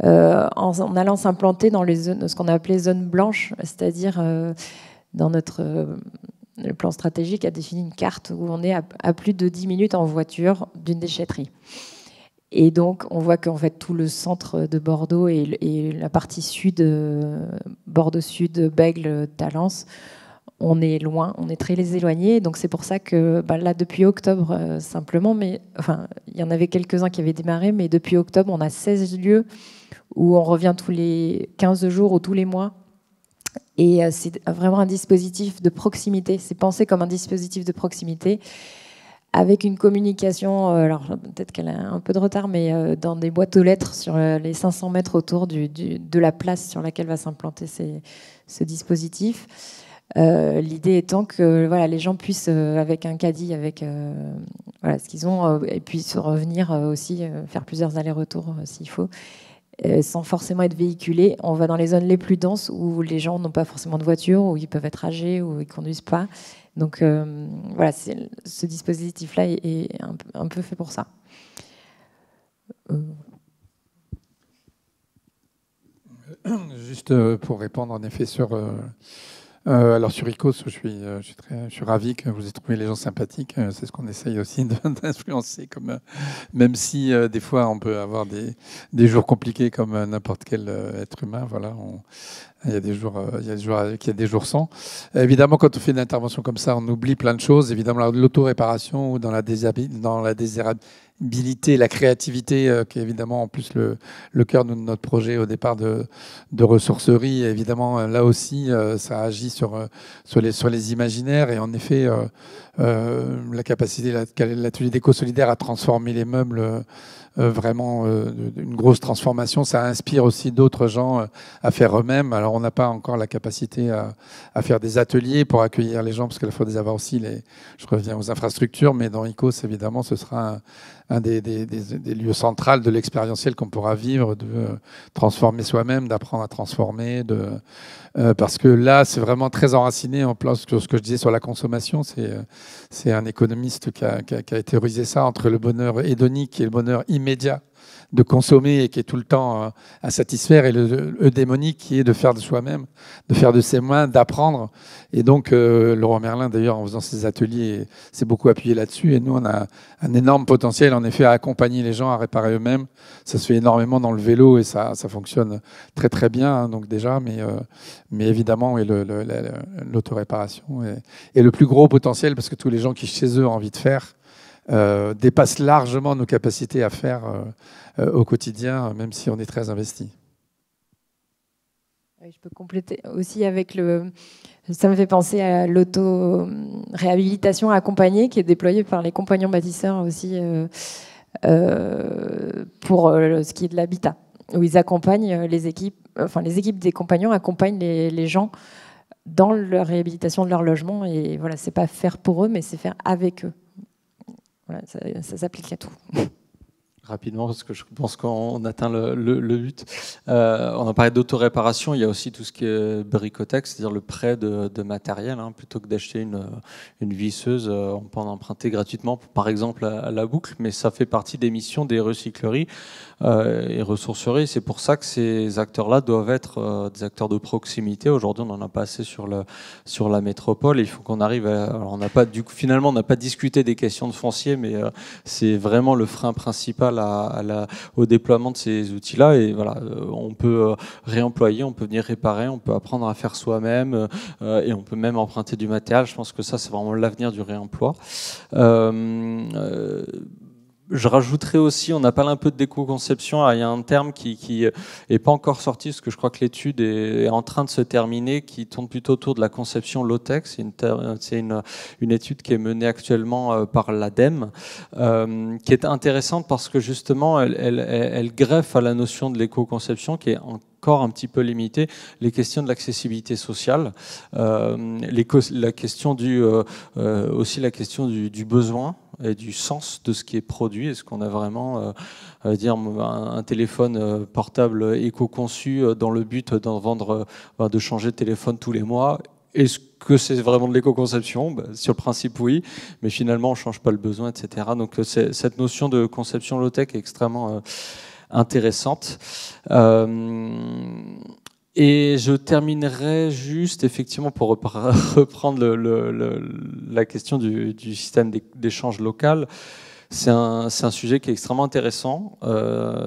en allant s'implanter dans les zones, ce qu'on a appelé zones blanches, c'est-à-dire dans le plan stratégique a défini une carte où on est à plus de 10 minutes en voiture d'une déchetterie. Et donc, on voit qu'en fait, tout le centre de Bordeaux et la partie sud, Bordeaux-Sud, Bègles, Talence, on est loin, on est très éloigné. Donc, c'est pour ça que là, depuis octobre, simplement, mais enfin, il y en avait quelques-uns qui avaient démarré, mais depuis octobre, on a 16 lieux où on revient tous les 15 jours ou tous les mois. Et c'est vraiment un dispositif de proximité. C'est pensé comme un dispositif de proximité avec une communication, alors peut-être qu'elle a un peu de retard, mais dans des boîtes aux lettres sur les 500 mètres autour de la place sur laquelle va s'implanter ce dispositif. L'idée étant que les gens puissent, avec un caddie, avec ce qu'ils ont, et puissent revenir aussi, faire plusieurs allers-retours s'il faut. Sans forcément être véhiculés. On va dans les zones les plus denses où les gens n'ont pas forcément de voiture, où ils peuvent être âgés, où ils ne conduisent pas. Donc ce dispositif-là est un peu fait pour ça. Juste pour répondre en effet sur... alors sur ICOS, je suis ravi que vous ayez trouvé les gens sympathiques. C'est ce qu'on essaye aussi d'influencer, même si des fois on peut avoir des jours compliqués comme n'importe quel être humain. Voilà, il y a des jours sans. Évidemment, quand on fait une intervention comme ça, on oublie plein de choses. Évidemment, l'auto-réparation ou dans la désirabilité, la créativité, qui est évidemment en plus le cœur de notre projet au départ de ressourcerie. Évidemment, là aussi, ça agit sur les imaginaires. Et en effet, la capacité, l'atelier d'éco-solidaire à transformer les meubles, vraiment une grosse transformation, ça inspire aussi d'autres gens à faire eux-mêmes. Alors, on n'a pas encore la capacité à faire des ateliers pour accueillir les gens, parce qu'il faut avoir aussi je reviens aux infrastructures, mais dans ICOS, évidemment, ce sera un des lieux centraux de l'expérientiel qu'on pourra vivre, de transformer soi-même, d'apprendre à transformer, parce que là, c'est vraiment très enraciné en place sur ce que je disais sur la consommation. C'est un économiste qui a théorisé ça entre le bonheur hédonique et le bonheur immédiat de consommer et qui est tout le temps à satisfaire, et le eudémonique qui est de faire de soi-même, de faire de ses mains, d'apprendre. Et donc, Leroy Merlin, d'ailleurs, en faisant ses ateliers, s'est beaucoup appuyé là-dessus. Et nous, on a un énorme potentiel, en effet, à accompagner les gens à réparer eux-mêmes. Ça se fait énormément dans le vélo et ça fonctionne très, très bien, hein, donc déjà. Mais évidemment, l'autoréparation est le plus gros potentiel, parce que tous les gens qui, chez eux, ont envie de faire, dépassent largement nos capacités à faire au quotidien, même si on est très investi. Je peux compléter aussi avec ça me fait penser à l'auto-réhabilitation accompagnée qui est déployée par les compagnons bâtisseurs aussi pour ce qui est de l'habitat, où ils accompagnent les équipes des compagnons accompagnent les gens dans la réhabilitation de leur logement. Et voilà, c'est pas faire pour eux, mais c'est faire avec eux. Voilà, ça s'applique à tout. Rapidement, parce que je pense qu'on atteint le but. On a parlé d'autoréparation, il y a aussi tout ce qui est bricothèque, c'est-à-dire le prêt de matériel. Hein, plutôt que d'acheter une visseuse, on peut en emprunter gratuitement, par exemple à la boucle, mais ça fait partie des missions des recycleries. et ressourceries. C'est pour ça que ces acteurs-là doivent être des acteurs de proximité. Aujourd'hui, on n'en a pas assez sur la métropole. Il faut qu'on arrive à... Alors, on n'a pas, finalement, on n'a pas discuté des questions de foncier, mais c'est vraiment le frein principal au déploiement de ces outils-là. Et voilà, on peut réemployer, on peut venir réparer, on peut apprendre à faire soi-même, et on peut même emprunter du matériel. Je pense que ça, c'est vraiment l'avenir du réemploi. Je rajouterais aussi, on appelle un peu de déco-conception. Il y a un terme qui est pas encore sorti, parce que je crois que l'étude est en train de se terminer, qui tourne plutôt autour de la conception low-tech. C'est une étude qui est menée actuellement par l'ADEME, qui est intéressante parce que justement, elle greffe à la notion de l'éco-conception, qui est encore un petit peu limitée, les questions de l'accessibilité sociale, la question aussi la question du besoin et du sens de ce qui est produit. Est-ce qu'on a vraiment un téléphone portable éco-conçu dans le but d'en vendre, de changer de téléphone tous les mois? Est-ce que c'est vraiment de l'éco-conception? Sur le principe, oui, mais finalement, on ne change pas le besoin, etc. Donc, cette notion de conception low-tech est extrêmement intéressante. Et je terminerai juste, effectivement, pour reprendre la question du système d'échange local. C'est un sujet qui est extrêmement intéressant.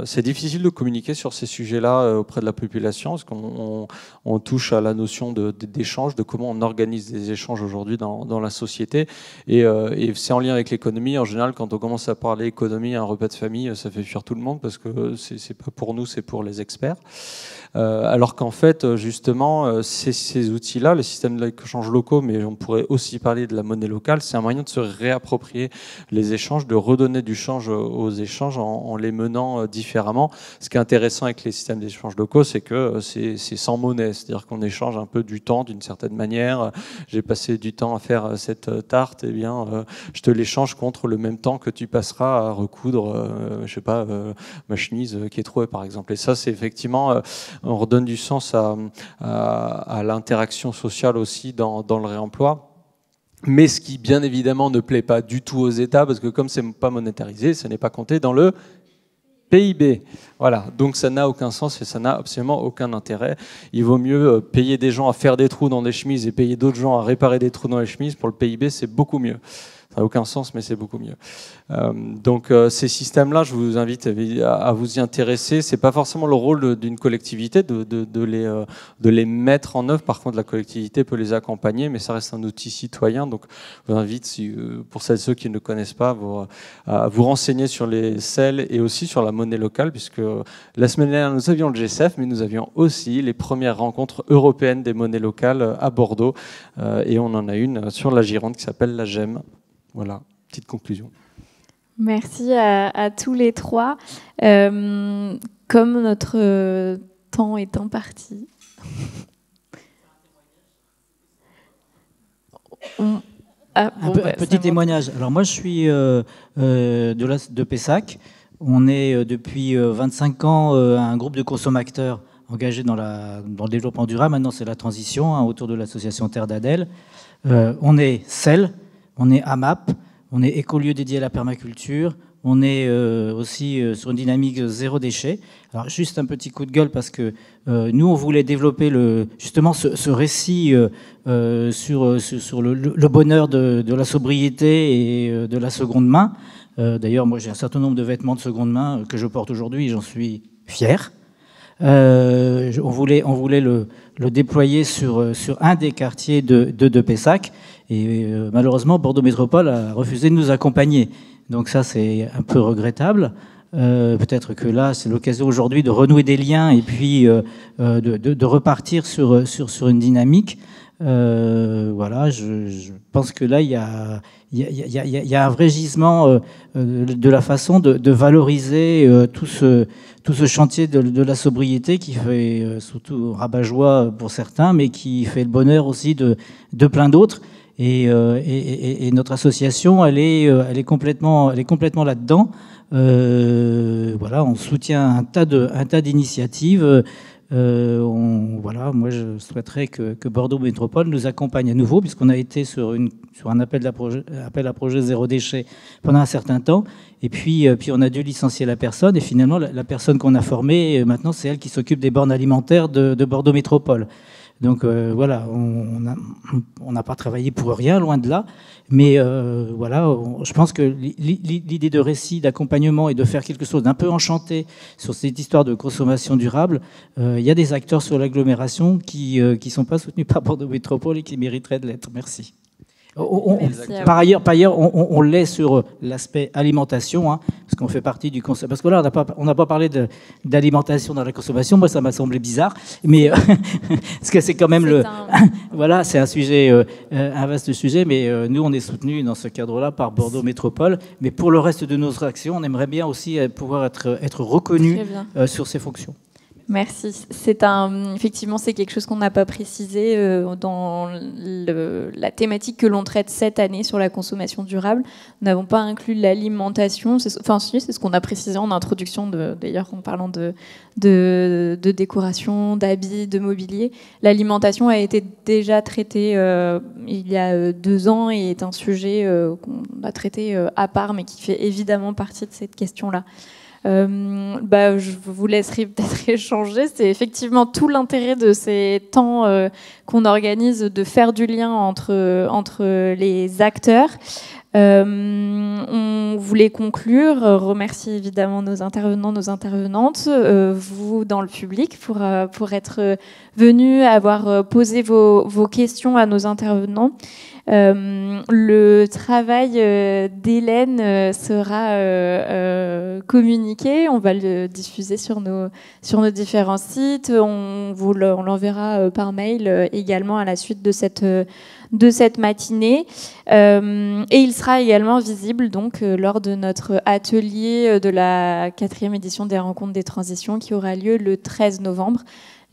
C'est difficile de communiquer sur ces sujets-là auprès de la population, parce qu'on touche à la notion d'échange, de comment on organise des échanges aujourd'hui dans la société. Et c'est en lien avec l'économie. En général, quand on commence à parler économie à un repas de famille, ça fait fuir tout le monde, parce que c'est pas pour nous, c'est pour les experts. Alors qu'en fait, justement, ces outils-là, les systèmes d'échange locaux, mais on pourrait aussi parler de la monnaie locale, c'est un moyen de se réapproprier les échanges, de redonner du change aux échanges en les menant différemment. Ce qui est intéressant avec les systèmes d'échange locaux, c'est que c'est sans monnaie, c'est-à-dire qu'on échange un peu du temps d'une certaine manière. J'ai passé du temps à faire cette tarte, eh bien, je te l'échange contre le même temps que tu passeras à recoudre, je sais pas, ma chemise qui est trouée, par exemple. Et ça, c'est effectivement... on redonne du sens à l'interaction sociale aussi dans le réemploi. Mais ce qui, bien évidemment, ne plaît pas du tout aux États, parce que comme c'est pas monétarisé, ce n'est pas compté dans le PIB. Voilà, donc ça n'a aucun sens et ça n'a absolument aucun intérêt. Il vaut mieux payer des gens à faire des trous dans des chemises et payer d'autres gens à réparer des trous dans les chemises. Pour le PIB, c'est beaucoup mieux. Ça n'a aucun sens, mais c'est beaucoup mieux. Donc ces systèmes-là, je vous invite à vous y intéresser. C'est pas forcément le rôle d'une collectivité de les mettre en œuvre. Par contre, la collectivité peut les accompagner, mais ça reste un outil citoyen. Donc je vous invite, pour celles et ceux qui ne connaissent pas, à vous renseigner sur les CEL et aussi sur la monnaie locale, puisque la semaine dernière, nous avions le G7, mais nous avions aussi les premières rencontres européennes des monnaies locales à Bordeaux. Et on en a une sur la Gironde qui s'appelle la GEM. Voilà, petite conclusion. Merci à tous les trois. Comme notre temps est imparti, petit témoignage. Alors moi, je suis de Pessac. On est depuis 25 ans un groupe de consommateurs engagés dans le développement durable. Maintenant, c'est la transition autour de l'association Terre d'Adèle. On est CEL. On est AMAP, on est écolieu dédié à la permaculture, on est aussi sur une dynamique zéro déchet. Alors juste un petit coup de gueule parce que nous on voulait développer justement ce récit sur le bonheur de la sobriété et de la seconde main. D'ailleurs moi j'ai un certain nombre de vêtements de seconde main que je porte aujourd'hui et j'en suis fier. On voulait le déployer sur un des quartiers de Pessac. Et malheureusement, Bordeaux Métropole a refusé de nous accompagner. Donc ça, c'est un peu regrettable. Peut-être que là, c'est l'occasion aujourd'hui de renouer des liens et puis de repartir sur une dynamique. Voilà, je pense que là, il y a un vrai gisement de la façon de valoriser tout ce chantier de la sobriété qui fait surtout rabat-joie pour certains, mais qui fait le bonheur aussi de plein d'autres. Et notre association, elle est complètement là-dedans. Voilà, on soutient un tas d'initiatives. On voilà, moi je souhaiterais que Bordeaux Métropole nous accompagne à nouveau, puisqu'on a été sur un appel à projet zéro déchet pendant un certain temps, et puis on a dû licencier la personne, et finalement la personne qu'on a formée, maintenant c'est elle qui s'occupe des bornes alimentaires de Bordeaux Métropole. Donc voilà, on n'a pas travaillé pour rien, loin de là. Mais voilà, je pense que l'idée de récit, d'accompagnement et de faire quelque chose d'un peu enchanté sur cette histoire de consommation durable, il y a des acteurs sur l'agglomération qui ne sont pas soutenus par Bordeaux Métropole et qui mériteraient de l'être. Merci. Par ailleurs, on l'est sur l'aspect alimentation, hein, parce qu'on fait partie du consommation. Parce que là, on n'a pas parlé d'alimentation dans la consommation. Moi, ça m'a semblé bizarre, mais parce que c'est quand même voilà, c'est un sujet, un vaste sujet. Mais nous, on est soutenus dans ce cadre-là par Bordeaux Métropole. Mais pour le reste de nos actions, on aimerait bien aussi pouvoir être reconnus sur ces fonctions. Merci. Effectivement, c'est quelque chose qu'on n'a pas précisé dans la thématique que l'on traite cette année sur la consommation durable. Nous n'avons pas inclus l'alimentation. Enfin, si, c'est ce qu'on a précisé en introduction, d'ailleurs, en parlant de décoration, d'habits, de mobilier. L'alimentation a été déjà traitée il y a 2 ans et est un sujet qu'on a traité à part, mais qui fait évidemment partie de cette question-là. Je vous laisserai peut-être échanger. C'est effectivement tout l'intérêt de ces temps qu'on organise, de faire du lien entre les acteurs. On voulait conclure, remercier évidemment nos intervenants, nos intervenantes, vous dans le public pour être venus, avoir posé vos questions à nos intervenants. Le travail d'Hélène sera communiqué, on va le diffuser sur nos différents sites, on l'enverra par mail également à la suite de cette matinée, et il sera également visible donc lors de notre atelier de la 4e édition des Rencontres des Transitions qui aura lieu le 13 novembre.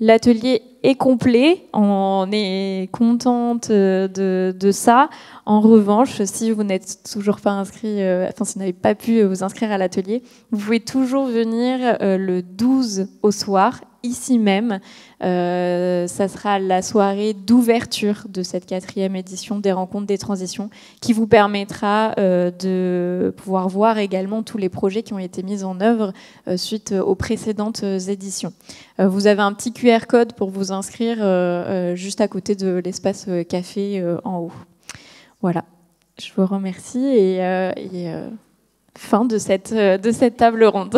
L'atelier est complet, on est contente de ça. En revanche, si vous n'êtes toujours pas inscrit, si vous n'avez pas pu vous inscrire à l'atelier, vous pouvez toujours venir le 12 au soir, ici même. Ça sera la soirée d'ouverture de cette 4e édition des Rencontres des Transitions qui vous permettra de pouvoir voir également tous les projets qui ont été mis en œuvre suite aux précédentes éditions. Vous avez un petit QR code pour vous inscrire juste à côté de l'espace café en haut. Voilà, je vous remercie et fin de cette table ronde.